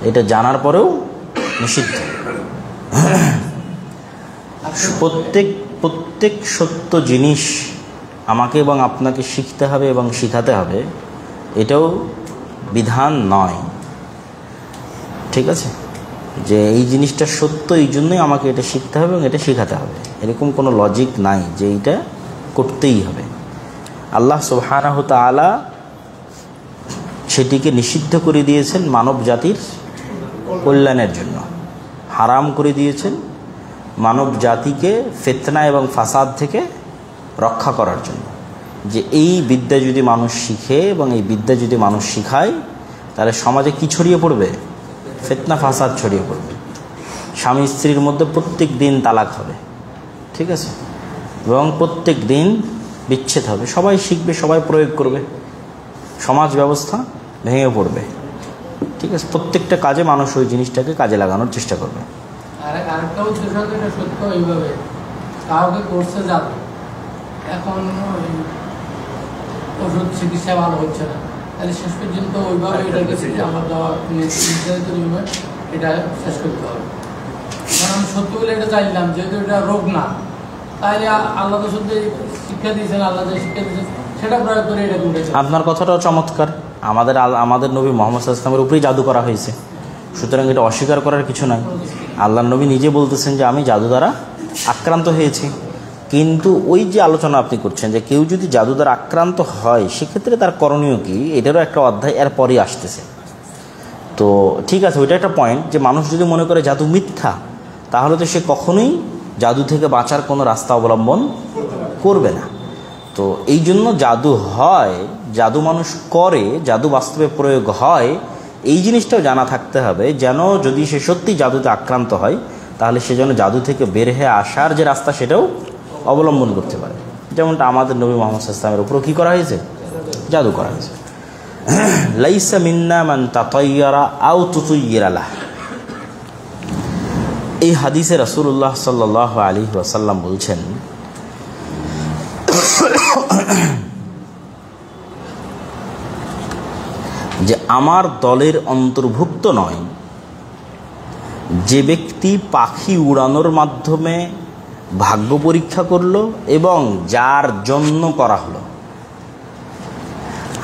এটা জানার পরেও নিষিদ্ধ। প্রত্যেক সত্য জিনিস আমাকে এবং আপনাকে শিখতে হবে এবং শিখাতে হবে, এটাও বিধান নয়। ঠিক আছে, যে এই জিনিসটা সত্য, এই জন্যই আমাকে এটা শিখতে হবে এবং এটা শেখাতে হবে, এরকম কোনো লজিক নাই যে এইটা করতেই হবে। আল্লাহ সুবহানাহু তাআলা সেটিকে নিষিদ্ধ করে দিয়েছেন মানব জাতির কল্যাণের জন্য, হারাম করে দিয়েছেন মানব জাতিকে ফিতনা এবং ফাসাদ থেকে রক্ষা করার জন্য, যে এই বিদ্যা যদি মানুষ শিখে এবং এই বিদ্যা যদি মানুষ শিখায় তাহলে সমাজে কি ছড়িয়ে পড়বে? ফিতনা ফাসাদ ছড়িয়ে পড়বে। স্বামী স্ত্রীর মধ্যে প্রত্যেক দিন তালাক হবে, ঠিক আছে, এবং প্রত্যেক দিন বিচ্ছেদ হবে। সবাই শিখবে, সবাই প্রয়োগ করবে, সমাজ ব্যবস্থা ভেঙে পড়বে, ঠিক আছে। প্রত্যেকটা কাজে মানুষ ওই জিনিসটাকে কাজে লাগানোর চেষ্টা করবে। আরেকটা উদ্দেশ্য এটা সত্য, এইভাবে কাউকে করছে যাবে, এখন ওষুধ চিকিৎসা ভালো হচ্ছে না, তাহলে শেষ পর্যন্ত ওইভাবে এটাকে আমার দেওয়া এটা শেষ করতে হবে। কারণ আমি সত্যি বলে এটা চাইলাম, যেহেতু এটা রোগ না, তাহলে আল্লাহ তো সত্যি শিক্ষা দিয়েছেন, আল্লাহ যে শিক্ষা দিয়েছেন সেটা প্রয়োগ করে এটা দূরে। আপনার কথাটাও চমৎকার। আমাদের নবী মোহাম্মদ সাল্লাল্লাহু আলাইহি ওয়াসাল্লামের উপরেই জাদু করা হয়েছে, সুতরাং এটা অস্বীকার করার কিছু নাই। আল্লাহর নবী নিজে বলতেছেন যে আমি জাদু দ্বারা আক্রান্ত হয়েছি। কিন্তু ওই যে আলোচনা আপনি করছেন যে কেউ যদি জাদু দ্বারা আক্রান্ত হয় সেক্ষেত্রে তার করণীয় কি, এটারও একটা অধ্যায় এর পরই আসতেছে। তো ঠিক আছে, ওইটা একটা পয়েন্ট, যে মানুষ যদি মনে করে জাদু মিথ্যা তাহলে তো সে কখনোই জাদু থেকে বাঁচার কোনো রাস্তা অবলম্বন করবে না। তো এই জন্য জাদু হয়, জাদু মানুষ করে, জাদু বাস্তবে প্রয়োগ হয়, এই জিনিসটাও জানা থাকতে হবে, যেন যদি সে সত্যি জাদুতে আক্রান্ত হয় তাহলে সে যেন জাদু থেকে বের হয়ে আসার যে রাস্তা সেটাও অবলম্বন করতে পারে। যেমনটা আমাদের নবী মুহাম্মদ সাল্লাল্লাহু আলাইহি ওয়াসাল্লামের উপর কী করা হয়েছে? জাদু করা হয়েছে। লাইসা মিন্না মান তাতায়্যারা আও তুতায়্যারা লাহ। এই হাদিসে রাসূলুল্লাহ সাল্লাল্লাহু আলাইহি ওয়াসাল্লাম বলছেন যে আমার দলের অন্তর্ভুক্ত নয় যে ব্যক্তি পাখি উড়ানোর মাধ্যমে ভাগ্য পরীক্ষা করলো এবং যার জন্য করা হলো।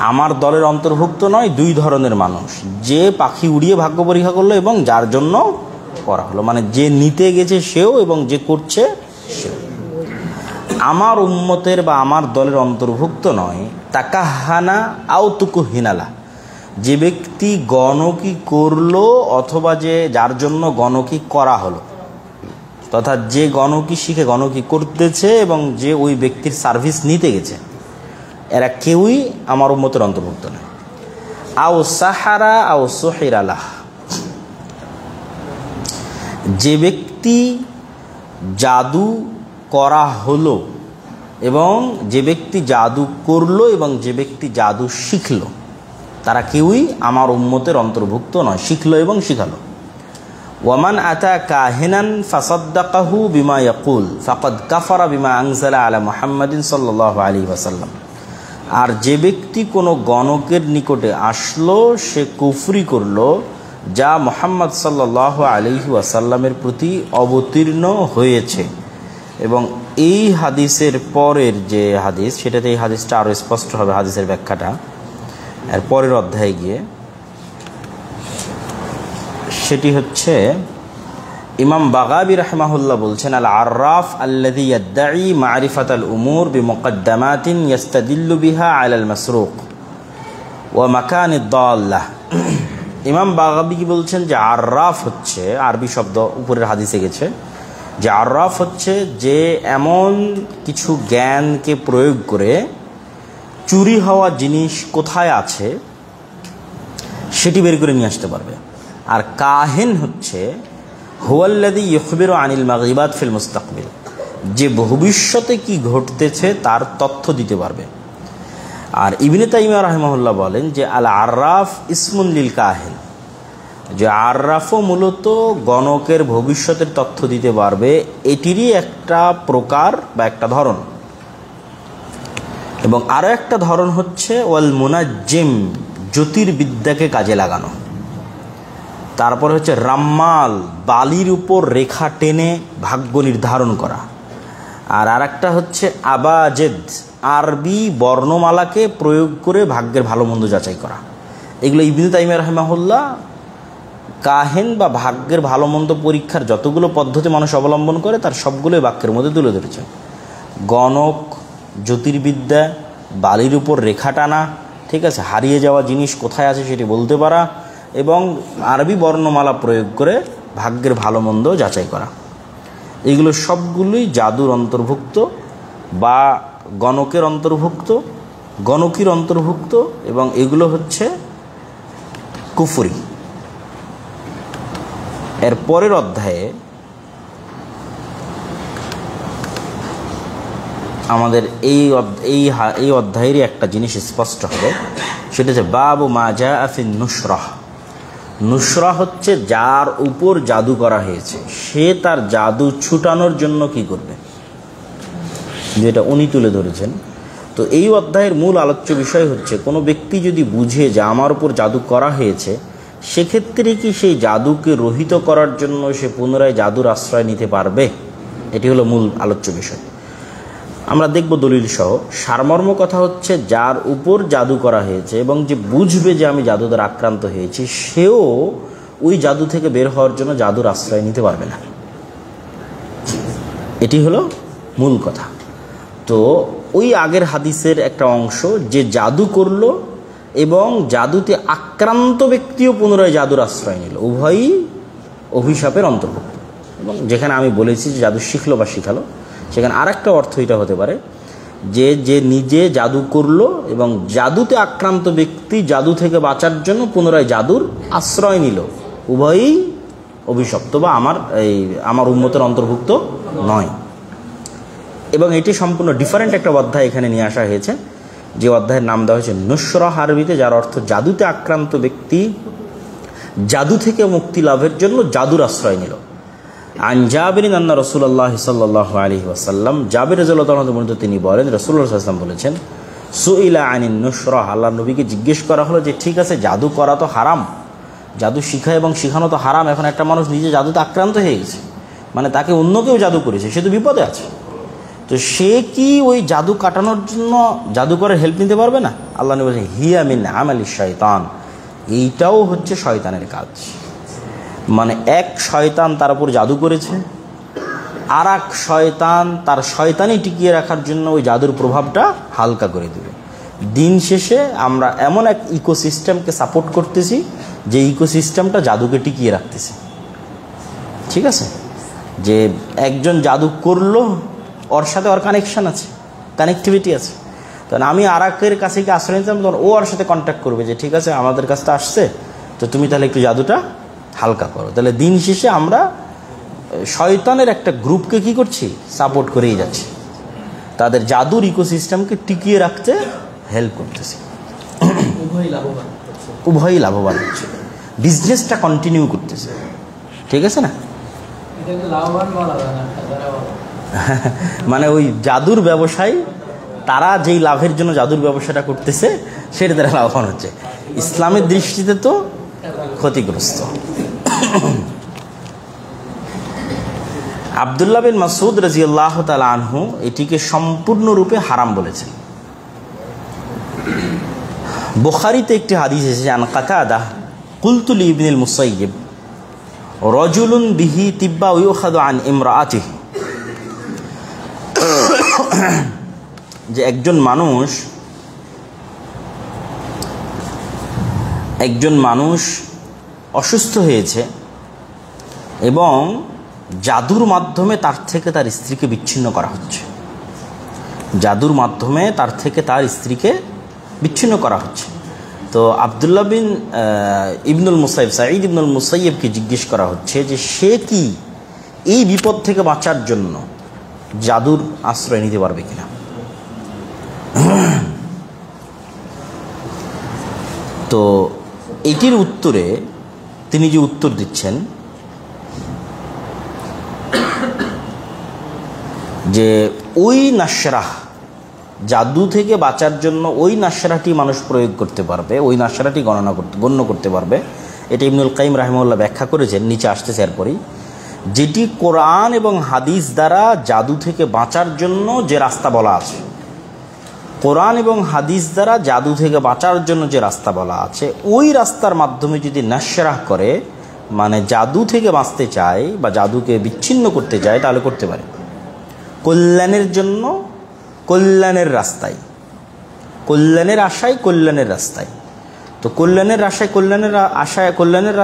আমার দলের অন্তর্ভুক্ত নয় দুই ধরনের মানুষ, যে পাখি উড়িয়ে ভাগ্য পরীক্ষা করলো এবং যার জন্য করা হলো, মানে যে নিতে গেছে সেও এবং যে করছে সেও। আমার উম্মতের বা আমার দলের অন্তর্ভুক্ত নয় তাকাহানা আও তুকুহিনালা, যে ব্যক্তি গণকি করলো অথবা যে যার জন্য গণকি করা হলো, তথা যে গণকি শিখে গণকি করতেছে এবং যে ওই ব্যক্তির সার্ভিস নিতে গেছে, এরা কেউই আমার উম্মতের অন্তর্ভুক্ত নয়। আও সাহারা আও সুহিরালাহ, যে ব্যক্তি জাদু করা হলো এবং যে ব্যক্তি জাদু করলো এবং যে ব্যক্তি জাদু শিখলো, তারা কেউই আমার উম্মতের অন্তর্ভুক্ত নয়, শিখলো এবং শিখালো। ওয়ামান আতা কাহিনান ফাসাদ্দাকাহু বিমা ইয়াকুল ফাকাদ কাফারা বিমা আনজালা আলা মুহাম্মাদিন সাল্লাল্লাহু আলাইহি ওয়াসাল্লাম, আর যে ব্যক্তি কোনো গণকের নিকটে আসলো সে কুফরি করলো যা মুহাম্মদ সাল্লাল্লাহু আলাইহি ওয়াসাল্লামের প্রতি অবতীর্ণ হয়েছে। এবং এই হাদিসের পরের যে হাদিস, সেটাতে এই হাদিসটা আরও স্পষ্ট হবে, হাদিসের ব্যাখ্যাটা এর পরের অধ্যায়ে গিয়ে, সেটি হচ্ছে ইমাম বাগাবী রাহিমাহুল্লাহ বলছেন, আল আররাফ আল্লাযী ইয়াদঈ মারিফাতাল উমুর বিমুকদ্দামাতিন ইস্তাদিল্লু বিহা আলাল মাসরুক ওয়া মাকানিদ দাল্লাহ। ইমাম বাগাবী কি বলছেন যে আররাফ হচ্ছে, আরবি শব্দ উপরের হাদিসে গেছে, যে আররাফ হচ্ছে যে এমন কিছু জ্ঞানকে প্রয়োগ করে চুরি হওয়া জিনিস কোথায় আছে সেটি বের করে নিয়ে আসতে পারবে। আর কাহিন হচ্ছে হুয়াল্লাযী ইখবিরু আনিল মাগিবাত ফিল মুস্তাকবিল, যে ভবিষ্যতে কি ঘটতেছে তার তথ্য দিতে পারবে। আর ইবনে তাইমিয়া রাহিমাহুল্লাহ বলেন যে আল আররাফ ইসমুন লিল কাহিন, যে আররাফও মূলত গণকের ভবিষ্যতের তথ্য দিতে পারবে, এটিরই একটা প্রকার বা একটা ধরন। এবং আরও একটা ধরন হচ্ছে ওয়াল মুনাজ্জিম, জ্যোতির্বিদ্যাকে কাজে লাগানো। তারপর হচ্ছে রাম্মাল, বালির উপর রেখা টেনে ভাগ্য নির্ধারণ করা। আর আরেকটা হচ্ছে আবাজেদ, আরবি বর্ণমালাকে প্রয়োগ করে ভাগ্যের ভালো মন্দ যাচাই করা। এগুলো ইবনে তাইমিয়া রাহিমাহুল্লাহ কাহেন বা ভাগ্যের ভালো মন্দ পরীক্ষার যতগুলো পদ্ধতি মানুষ অবলম্বন করে তার সবগুলোই বাক্যের মধ্যে তুলে ধরেছেন। গণক, জ্যোতির্বিদ্যা, বালির উপর রেখা টানা, ঠিক আছে, হারিয়ে যাওয়া জিনিস কোথায় আছে সেটি বলতে পারা, এবং আরবি বর্ণমালা প্রয়োগ করে ভাগ্যের ভালো মন্দ যাচাই করা। এগুলো সবগুলোই জাদুর অন্তর্ভুক্ত বা গণকের অন্তর্ভুক্ত, গণকির অন্তর্ভুক্ত, এবং এগুলো হচ্ছে কুফরি। এর পরের অধ্যায়ে আমাদের এই অধ্যায়েরই একটা জিনিস স্পষ্ট হবে, সেটা হচ্ছে বাবু মা জাআ ফি নুসরাহ। নুসরা হচ্ছে যার উপর জাদু করা হয়েছে, সে তার জাদু ছুটানোর জন্য কি করবে, যেটা উনি তুলে ধরেছেন। তো এই অধ্যায়ের মূল আলোচ্য বিষয় হচ্ছে, কোনো ব্যক্তি যদি বুঝে যে আমার উপর জাদু করা হয়েছে, সেক্ষেত্রে কি সেই জাদুকে রহিত করার জন্য সে পুনরায় জাদুর আশ্রয় নিতে পারবে? এটি হলো মূল আলোচ্য বিষয়। আমরা দেখব দলিল সহ। সারমর্ম কথা হচ্ছে, যার উপর জাদু করা হয়েছে এবং যে বুঝবে যে আমি জাদু দ্বারা আক্রান্ত হয়েছি, সেও ওই জাদু থেকে বের হওয়ার জন্য জাদুর আশ্রয় নিতে পারবে না। এটি হলো মূল কথা। তো ওই আগের হাদিসের একটা অংশ, যে জাদু করলো এবং জাদুতে আক্রান্ত ব্যক্তিও পুনরায় জাদুর আশ্রয় নিল, উভয়ই অভিশাপের অন্তর্ভুক্ত। এবং যেখানে আমি বলেছি যে জাদু শিখলো বা শিখালো, সেখানে আর একটা অর্থ এটা হতে পারে যে যে নিজে জাদু করলো এবং জাদুতে আক্রান্ত ব্যক্তি জাদু থেকে বাঁচার জন্য পুনরায় জাদুর আশ্রয় নিল, উভয়ই অভিশপ্ত বা আমার উম্মতের অন্তর্ভুক্ত নয়। এবং এটি সম্পূর্ণ ডিফারেন্ট একটা অধ্যায় এখানে নিয়ে আসা হয়েছে, যে অধ্যায়ের নাম দেওয়া হয়েছে নুসরাহ আরবিতে, যার অর্থ জাদুতে আক্রান্ত ব্যক্তি জাদু থেকে মুক্তি লাভের জন্য জাদুর আশ্রয় নিল। আন জাবিরিন আন্না রাসূলুল্লাহ সাল্লাল্লাহু আলাইহি ওয়াসাল্লাম, জাবির রাদিয়াল্লাহু তাআলা বর্ণিত, তিনি বলেন রাসূলুল্লাহ সাল্লাল্লাহু আলাইহি ওয়াসাল্লাম বলেছেন, সুইলা আনিন নুসরাহ, আল্লাহ নবীকে জিজ্ঞেস করা হলো যে ঠিক আছে, জাদু করা তো হারাম, জাদু শিখা এবং শিখানো তো হারাম, এখন একটা মানুষ নিজে জাদুতে আক্রান্ত হয়ে গেছে, মানে তাকে অন্য কেউ জাদু করেছে, সে তো বিপদে আছে, তো সে কি ওই জাদু কাটানোর জন্য জাদুকরের হেল্প নিতে পারবে না? আল্লাহ নবী বলেন, হিয়া মিন আমালি শয়তান, এইটাও হচ্ছে শয়তানের কাজ। মানে এক শয়তান তার উপর জাদু করেছে, আর এক শয়তান তার শয়তানি টিকিয়ে রাখার জন্য ওই জাদুর প্রভাবটা হালকা করে দেবে। দিন শেষে আমরা এমন এক ইকোসিস্টেমকে সাপোর্ট করতেছি যে ইকোসিস্টেমটা জাদুকে টিকিয়ে রাখতেছে। ঠিক আছে, যে একজন জাদু করলো, ওর সাথে ওর কানেকশান আছে, কানেকটিভিটি আছে, কারণ আমি আর একের কাছে কি আশ্রয় নিতাম, তখন ও ওর সাথে কন্ট্যাক্ট করবে যে ঠিক আছে আমাদের কাছটা আসছে, তো তুমি তাহলে একটু জাদুটা হালকা করো। তাহলে দিন শেষে আমরা শয়তানের একটা গ্রুপকে কি করছি, সাপোর্ট করেই যাচ্ছি, তাদের জাদুর ইকোসিস্টেমকে টিকিয়ে রাখতে হেল্প করতেছি। উভয়ই লাভবান হচ্ছে, বিজনেসটা কন্টিনিউ করতেছে। ঠিক আছে না? মানে ওই জাদুর ব্যবসায় তারা যেই লাভের জন্য জাদুর ব্যবসাটা করতেছে, সেটা তারা লাভবান হচ্ছে, ইসলামের দৃষ্টিতে তো ক্ষতিগ্রস্ত। আব্দুল্লাহ বিন মাসউদ রাদিয়াল্লাহু তাআলা আনহু এটিকে সম্পূর্ণরূপে হারাম বলেছেন। বুখারীতে একটি হাদিস এসেছে, আন কাতাদা কুলতু লি ইবনুল মুসাইয়িব রাজুলুন বিহি তিব্বা ইউখাযু আন ইমরাআতিহি, যে একজন মানুষ অসুস্থ হয়েছে এবং জাদুর মাধ্যমে তার থেকে তার স্ত্রীকে বিচ্ছিন্ন করা হচ্ছে, জাদুর মাধ্যমে তার থেকে তার স্ত্রীকে বিচ্ছিন্ন করা হচ্ছে। তো আব্দুল্লাহ বিন ইবনুল মুসাইয়িব, সাঈদ ইবনুল মুসাইয়িবকে জিজ্ঞেস করা হচ্ছে যে সে কি এই বিপদ থেকে বাঁচার জন্য জাদুর আশ্রয় নিতে পারবে কিনা। তো এটির উত্তরে তিনি যে উত্তর দিচ্ছেন যে ওই নাশরাহ, জাদু থেকে বাঁচার জন্য ওই নাশরাটি মানুষ প্রয়োগ করতে পারবে, ওই নাশরাটি গণ্য করতে পারবে। এটা ইবনুল কাইয়িম রাহিমাহুল্লাহ ব্যাখ্যা করেছেন, নিচে আসতেছে এরপরই, যেটি কোরআন এবং হাদিস দ্বারা জাদু থেকে বাঁচার জন্য যে রাস্তা বলা আছে, কোরআন এবং হাদিস দ্বারা জাদু থেকে বাঁচার জন্য যে রাস্তা বলা আছে, ওই রাস্তার মাধ্যমে যদি নাশরাহ করে, মানে জাদু থেকে বাঁচতে চায় বা জাদুকে বিচ্ছিন্ন করতে চায়, তাহলে করতে পারে। কল্যাণের জন্য কল্যাণের রাস্তায়, কল্যাণের আশায় কল্যাণের রাস্তায়। তো কল্যাণের আশায় কল্যাণের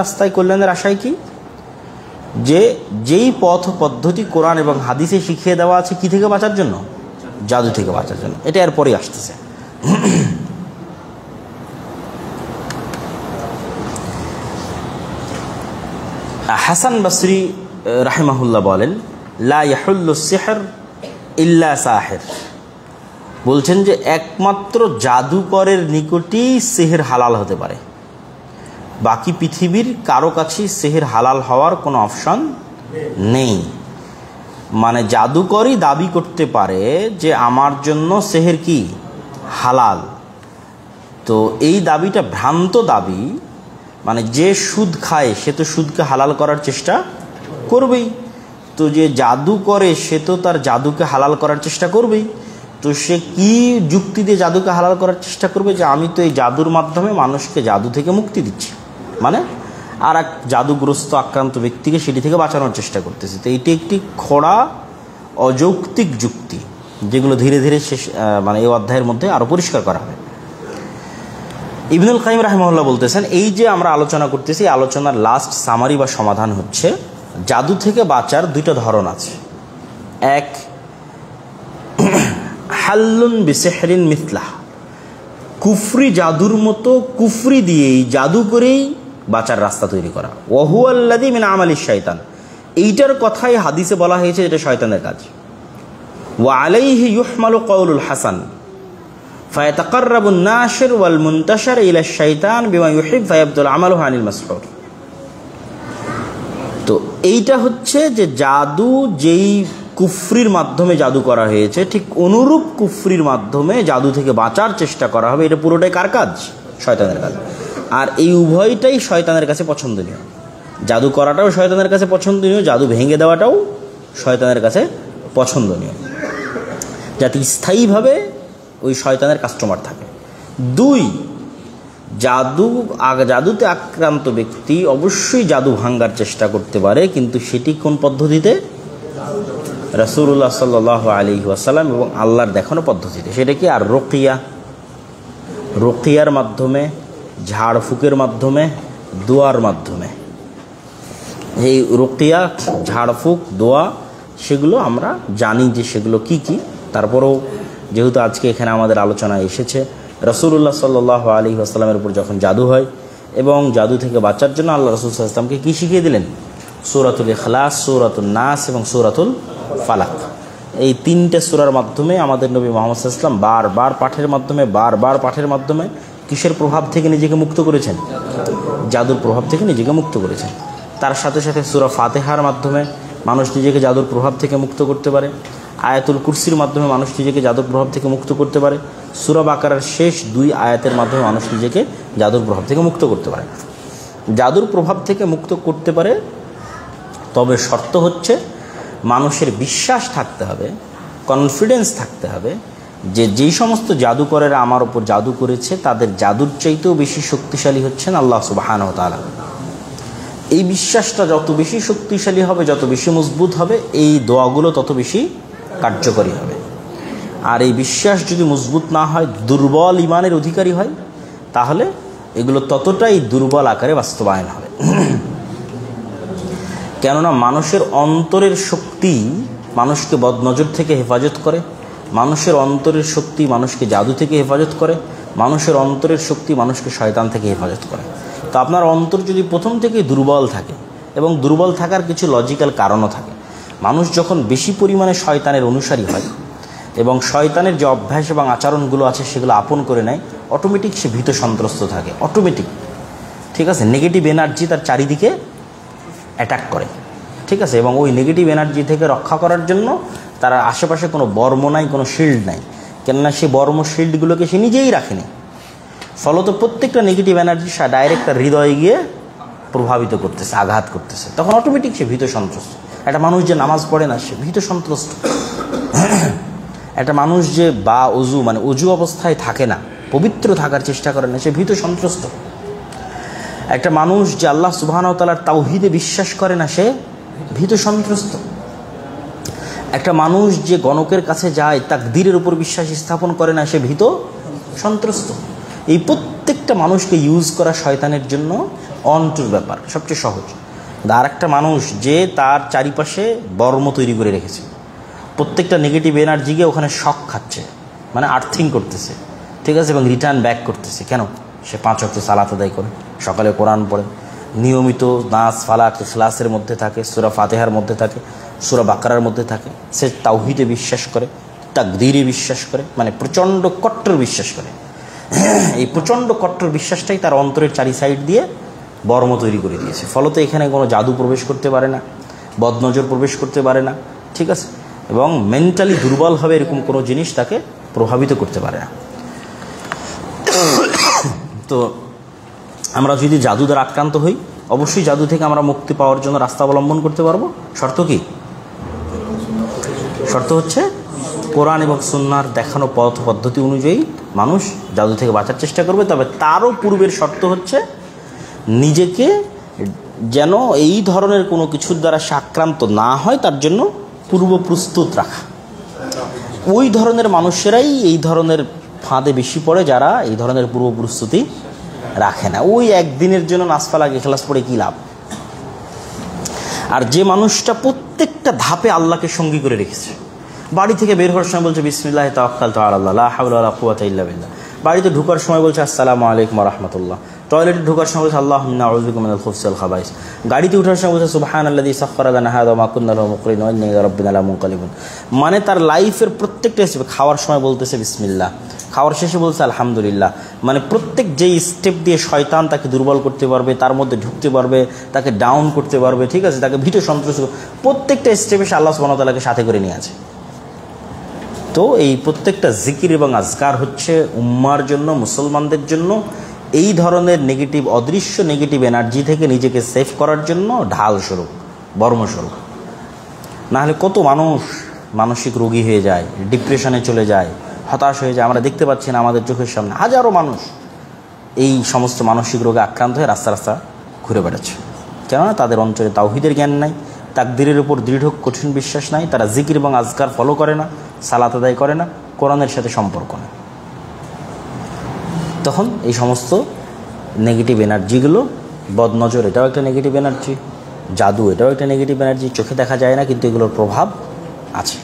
রাস্তায়, কল্যাণের আশায় কি? যে যেই পথ পদ্ধতি কোরআন এবং হাদিসে শিখিয়ে দেওয়া আছে কি থেকে বাঁচার জন্য, জাদু থেকে বাঁচার জন্য। এটা এরপরেই আসতেছে। হাসান বসরি রাহিমাহুল্লাহ বলেন, লা ইয়াহুল্লু সিহর ইল্লা সাহির, বলছেন যে একমাত্র জাদুকরের নিকটই সিহর হালাল হতে পারে, বাকি পৃথিবীর কারো কাছেই সিহর হালাল হওয়ার কোনো অপশন নেই। মানে জাদুকরই দাবি করতে পারে যে আমার জন্য সিহর কি হালাল। তো এই দাবিটা ভ্রান্ত দাবি। মানে যে সুদ খায় সে তো সুদকে হালাল করার চেষ্টা করবেই, তো যে জাদু করে সে তো তার জাদুকে হালাল করার চেষ্টা করবেই। তো সে কি যুক্তি দিয়ে জাদুকে হালাল করার চেষ্টা করবে, যে আমি তো এই জাদুর মাধ্যমে মানুষকে জাদু থেকে মুক্তি দিচ্ছি, মানে আর এক জাদুগ্রস্ত আক্রান্ত ব্যক্তিকে সেটি থেকে বাঁচানোর চেষ্টা করতেছি। তো এটি একটি খোড়া অযৌক্তিক যুক্তি, যেগুলো ধীরে ধীরে শেষ মানে এই অধ্যায়ের মধ্যে আরও পরিষ্কার করা হবে। ইবনুল কাইয়িম রাহিমাহুল্লাহ বলতেছেন, এই যে আমরা আলোচনা করতেছি, আলোচনার লাস্ট সামারি বা সমাধান হচ্ছে জাদু থেকে বাঁচার দুইটা ধরন আছে। এক, হাল্লুন বিসিহরিন মিথলাহ, কুফরি জাদুর মতো কুফরি দিয়েই জাদু করেই বাঁচার রাস্তা তৈরি করা। ওয়াহুয়াল্লাযী মিন আমালিশ শাইতান, এইটার কথাই হাদিসে বলা হয়েছে এটা শয়তানের কাজ। ওয়া আলাইহি ইউহমালু কাউলুল হাসান ফায়াতাকাররাবু নাশির ওয়াল মুনতাশির ইলা শাইতান বিমা ইউহিব ফায়াবদুল আমালু আনিল মাসহুর। তো এইটা হচ্ছে যে জাদু যেই কুফরির মাধ্যমে জাদু করা হয়েছে, ঠিক অনুরূপ কুফরির মাধ্যমে জাদু থেকে বাঁচার চেষ্টা করা হবে। এটা পুরোটাই কার কাজ? শয়তানের কাজ। আর এই উভয়টাই শয়তানের কাছে পছন্দনীয়। জাদু করাটাও শয়তানের কাছে পছন্দনীয়, জাদু ভেঙে দেওয়াটাও শয়তানের কাছে পছন্দনীয়, যাতে স্থায়ীভাবে ওই শয়তানের কাস্টমার থাকে। দুই, জাদুতে আক্রান্ত ব্যক্তি অবশ্যই জাদু ভাঙার চেষ্টা করতে পারে, কিন্তু সেটি কোন পদ্ধতিতে? রাসূলুল্লাহ সাল্লাল্লাহু আলাইহি ওয়াসাল্লাম এবং আল্লাহর দেখানো পদ্ধতিতে। সেটা কি? আর রুকিয়ার মাধ্যমে, ঝাড়ফুঁকের মাধ্যমে, দোয়ার মাধ্যমে। এই রুকিয়া, ঝাড়ফুঁক, দোয়া সেগুলো আমরা জানি যে সেগুলো কি কি। তারপরেও যেহেতু আজকে এখানে আমাদের আলোচনায় এসেছে, রাসূলুল্লাহ সাল্লাল্লাহু আলাইহি ওয়াসাল্লামের উপর যখন জাদু হয় এবং জাদু থেকে বাঁচার জন্য আল্লাহ রাসূল সাল্লাল্লাহু আলাইহি ওয়াসাল্লামকে কী শিখিয়ে দিলেন? সূরাতুল ইখলাস, সূরাতুন নাস এবং সূরাতুল ফালাক। এই তিনটে সূরার মাধ্যমে আমাদের নবী মুহাম্মদ সাল্লাল্লাহু আলাইহি ওয়াসাল্লাম বারবার পাঠের মাধ্যমে কিসের প্রভাব থেকে নিজেকে মুক্ত করেছেন? জাদুর প্রভাব থেকে নিজেকে মুক্ত করেছেন। তার সাথে সাথে সূরা ফাতিহার মাধ্যমে মানুষ নিজেকে জাদুর প্রভাব থেকে মুক্ত করতে পারে। আয়াতুল কুরসির মাধ্যমে মানুষ নিজেকে জাদুর প্রভাব থেকে মুক্ত করতে পারে। সূরা বাকারার শেষ 2 আয়াতের মাধ্যমে মানুষ নিজেকে জাদুর প্রভাব থেকে মুক্ত করতে পারে। জাদুর প্রভাব থেকে মুক্ত করতে পারে, তবে শর্ত হচ্ছে মানুষের বিশ্বাস থাকতে হবে, কনফিডেন্স থাকতে হবে যে যেই সমস্ত জাদুকরেরা আমার উপর জাদু করেছে তাদের জাদুর চাইতেও বেশি শক্তিশালী হচ্ছেন আল্লাহ সুবহানাহু ওয়া তাআলা। এই বিশ্বাসটা যত বেশি শক্তিশালী হবে, যত বেশি মজবুত হবে, এই দোয়াগুলো তত বেশি কার্যকরী হবে। আর এই বিশ্বাস যদি মজবুত না হয়, দুর্বল ঈমানের অধিকারী হয়, তাহলে এগুলো ততটাই দুর্বল আকারে বাস্তবায়ন হবে। কেননা মানুষের অন্তরের শক্তি মানুষকে বদনজর থেকে হেফাজত করে, মানুষের অন্তরের শক্তি মানুষকে জাদু থেকে হেফাজত করে, মানুষের অন্তরের শক্তি মানুষকে শয়তান থেকে হেফাজত করে। তো আপনার অন্তর যদি প্রথম থেকেই দুর্বল থাকে, এবং দুর্বল থাকার কিছু লজিক্যাল কারণও থাকে, মানুষ যখন বেশি পরিমাণে শয়তানের অনুসারী হয় এবং শয়তানের যে অভ্যাস এবং আচরণগুলো আছে সেগুলো আপন করে নেয়, অটোমেটিক সে ভীত সন্ত্রস্ত থাকে, অটোমেটিক। ঠিক আছে, নেগেটিভ এনার্জি তার চারিদিকে অ্যাটাক করে। ঠিক আছে, এবং ওই নেগেটিভ এনার্জি থেকে রক্ষা করার জন্য তার আশেপাশে কোনো বর্ম নাই, কোনো শিল্ড নাই, কেননা সে বর্ম শিল্ডগুলোকে সে নিজেই রাখেনি। ফলত প্রত্যেকটা নেগেটিভ এনার্জি ডাইরেক্ট তার হৃদয়ে গিয়ে প্রভাবিত করতেছে, আঘাত করতেছে, তখন অটোমেটিক সে ভীত সন্ত্রস্ত। একটা মানুষ যে নামাজ পড়ে না, সে ভীত সন্ত্রস্ত। একটা মানুষ যে অজু অবস্থায় থাকে না, পবিত্র থাকার চেষ্টা করে না, সে ভীত সন্ত্রস্ত। একটা মানুষ যে আল্লাহ সুবহানাহু ওয়া তাআলার তাওহীদে বিশ্বাস করে না, সে ভীত সন্ত্রস্ত। একটা মানুষ যে গণকের কাছে যায়, তাকদীরের উপর বিশ্বাস স্থাপন করে না, সে ভীত সন্ত্রস্ত। এই প্রত্যেকটা মানুষকে ইউজ করা শয়তানের জন্য অন্টুর ব্যাপার, সবচেয়ে সহজ। আর একটা মানুষ যে তার চারিপাশে বর্ম তৈরি করে রেখেছে, প্রত্যেকটা নেগেটিভ এনার্জিকে ওখানে শক খাচ্ছে, মানে আর্থিং করতেছে, ঠিক আছে, এবং রিটার্ন ব্যাক করতেছে। কেন? সে 5 ওয়াক্ত সালাত আদায় করে, সকালে কোরআন পড়ে, নিয়মিত নাস ফালাক ইখলাসের মধ্যে থাকে, সূরা ফাতিহার মধ্যে থাকে, সূরা বাকারার মধ্যে থাকে, সে তাওহীদে বিশ্বাস করে, তাকদীরে বিশ্বাস করে, মানে প্রচণ্ড কট্টর বিশ্বাস করে। এই প্রচণ্ড কট্টর বিশ্বাসটাই তার অন্তরের 4 সাইড দিয়ে বর্ম তৈরি করে দিয়েছে। ফলত এখানে কোনো জাদু প্রবেশ করতে পারে না, বদনজর প্রবেশ করতে পারে না, ঠিক আছে, এবং মেন্টালি দুর্বল হবে এরকম কোনো জিনিস তাকে প্রভাবিত করতে পারে না। তো আমরা যদি জাদু দ্বারা আক্রান্ত হই, অবশ্যই জাদু থেকে আমরা মুক্তি পাওয়ার জন্য রাস্তা অবলম্বন করতে পারবো। শর্ত কি? শর্ত হচ্ছে কোরআন এবং সুন্নাহর দেখানো পথ পদ্ধতি অনুযায়ী মানুষ জাদু থেকে বাঁচার চেষ্টা করবে। তবে তারও পূর্বের শর্ত হচ্ছে নিজেকে যেন এই ধরনের কোনো কিছুর দ্বারা সে আক্রান্ত না হয় তার জন্য পূর্ব প্রস্তুত রাখা। ওই ধরনের মানুষেরাই এই ধরনের ফাঁদে বেশি পড়ে যারা এই ধরনের পূর্ব প্রস্তুতি রাখে না। ওই একদিনের জন্য নাসফালা ইখলাস পড়ে কী লাভ? আর যে মানুষটা প্রত্যেকটা ধাপে আল্লাহকে সঙ্গী করে রেখেছে, বাড়ি থেকে বের হওয়ার সময় বলছে বিসমিল্লাহি তাওয়াক্কালতু আলাল্লাহ লা হাওলা ওয়ালা কুওয়াতা ইল্লা বিল্লাহ, বাড়িতে ঢোকার সময় বলছে আসসালামু আলাইকুম ওয়া রাহমাতুল্লাহ, টয়লেটে ঢোকার সময় বলছে আল্লাহুম্মা আউযু বিকা মিনাল খুবসি ওয়াল খাবাইস, গাড়িতে ওঠার সময় বলছে সুবহানাল্লাযী সাখখারা লানা হাযা ওয়া মা কুন্না লাহু মুকরিনিন ওয়া ইন্না ইলা রাব্বিনা লামুনকালিবুন। মানে তার লাইফের প্রত্যেকটা স্টেপ, খাওয়ার সময় বলতেছে বিসমিল্লাহ, খাওয়ার শেষে বলছে আলহামদুলিল্লাহ। মানে প্রত্যেক যেই স্টেপ দিয়ে শয়তান তাকে দুর্বল করতে পারবে, তার মধ্যে ঢুকতে পারবে, তাকে ডাউন করতে পারবে, ঠিক আছে, তাকে ভীত সন্ত্রস্ত, প্রত্যেকটা স্টেপে সে আল্লাহ সুবহানাহু ওয়া তাআলাকে সাথে করে নিয়ে আছে। তো এই প্রত্যেকটা জিকির এবং আজকার হচ্ছে উম্মার জন্য, মুসলমানদের জন্য এই ধরনের নেগেটিভ, অদৃশ্য নেগেটিভ এনার্জি থেকে নিজেকে সেভ করার জন্য ঢাল স্বরূপ, বর্মস্বরূপ। নাহলে কত মানুষ মানসিক রোগী হয়ে যায়, ডিপ্রেশনে চলে যায়, হতাশ হয়ে যায়। আমরা দেখতে পাচ্ছি না আমাদের চোখের সামনে হাজারো মানুষ এই সমস্ত মানসিক রোগে আক্রান্ত হয়ে রাস্তা রাস্তা ঘুরে বেড়াচ্ছে। কেননা তাদের অন্তরে তাওহীদের জ্ঞান নাই, তাকদীরের উপর দৃঢ় কঠিন বিশ্বাস নাই, তারা জিকির এবং আজকার ফলো করে না, সালাত আদায় করে না, কোরআনের সাথে সম্পর্ক নেই। তখন এই সমস্ত নেগেটিভ এনার্জিগুলো, বদনজর এটাও একটা নেগেটিভ এনার্জি, জাদু এটাও একটা নেগেটিভ এনার্জি, চোখে দেখা যায় না কিন্তু এগুলোর প্রভাব আছে,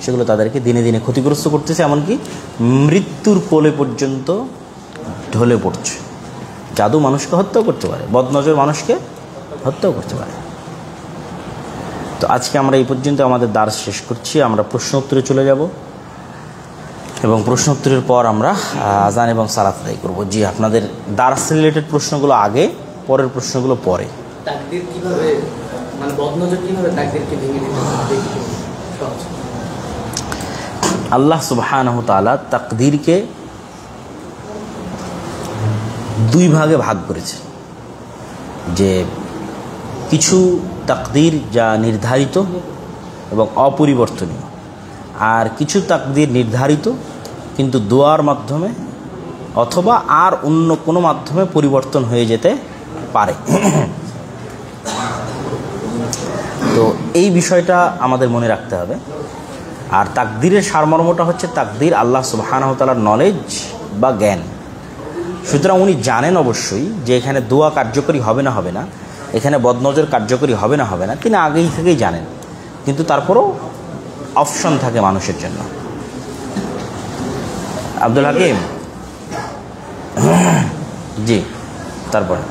সেগুলো তাদেরকে দিনে দিনে ক্ষতিগ্রস্ত করতেছে, এমনকি মৃত্যুর কোলে পর্যন্ত ঢলে পড়ছে। জাদু মানুষকে হত্যাও করতে পারে, বদনজর মানুষকে হত্যাও করতে পারে। তো আজকে আমরা এই পর্যন্ত আমাদের দার্স শেষ করছি। আমরা প্রশ্ন উত্তরে চলে যাব এবং প্রশ্ন উত্তরের পর আমরা আজান এবং সালাত আদায় করব। জি, আপনাদের দার্স রিলেটেড প্রশ্নগুলো আগে, পরের প্রশ্নগুলো পরে। তাকদীর কিভাবে, মানে বদনজর কিভাবে তাকদীরকে ভেঙে দিতে হবে? আল্লাহ সুবহানাহু ওয়া তাআলা তাকদীরকে 2 ভাগে ভাগ করেছে। যে কিছু তাকদীর যা নির্ধারিত এবং অপরিবর্তনীয়, আর কিছু তাকদীর নির্ধারিত কিন্তু দোয়ার মাধ্যমে অথবা আর অন্য কোনো মাধ্যমে পরিবর্তন হয়ে যেতে পারে। তো এই বিষয়টা আমাদের মনে রাখতে হবে। আর তাকদীরের সারমর্মটা হচ্ছে তাকদীর আল্লাহ সুবহানাহু ওয়া তাআলার নলেজ বা জ্ঞান। সুতরাং উনি জানেন অবশ্যই যে এখানে দোয়া কার্যকরী হবে না হবে না, এখানে বদনজর কার্যকরী হবে না হবে না, তিনি আগেই থেকেই জানেন, কিন্তু তারপরেও অপশন থাকে মানুষের জন্য। আব্দুল হাকিম, জি, তারপরে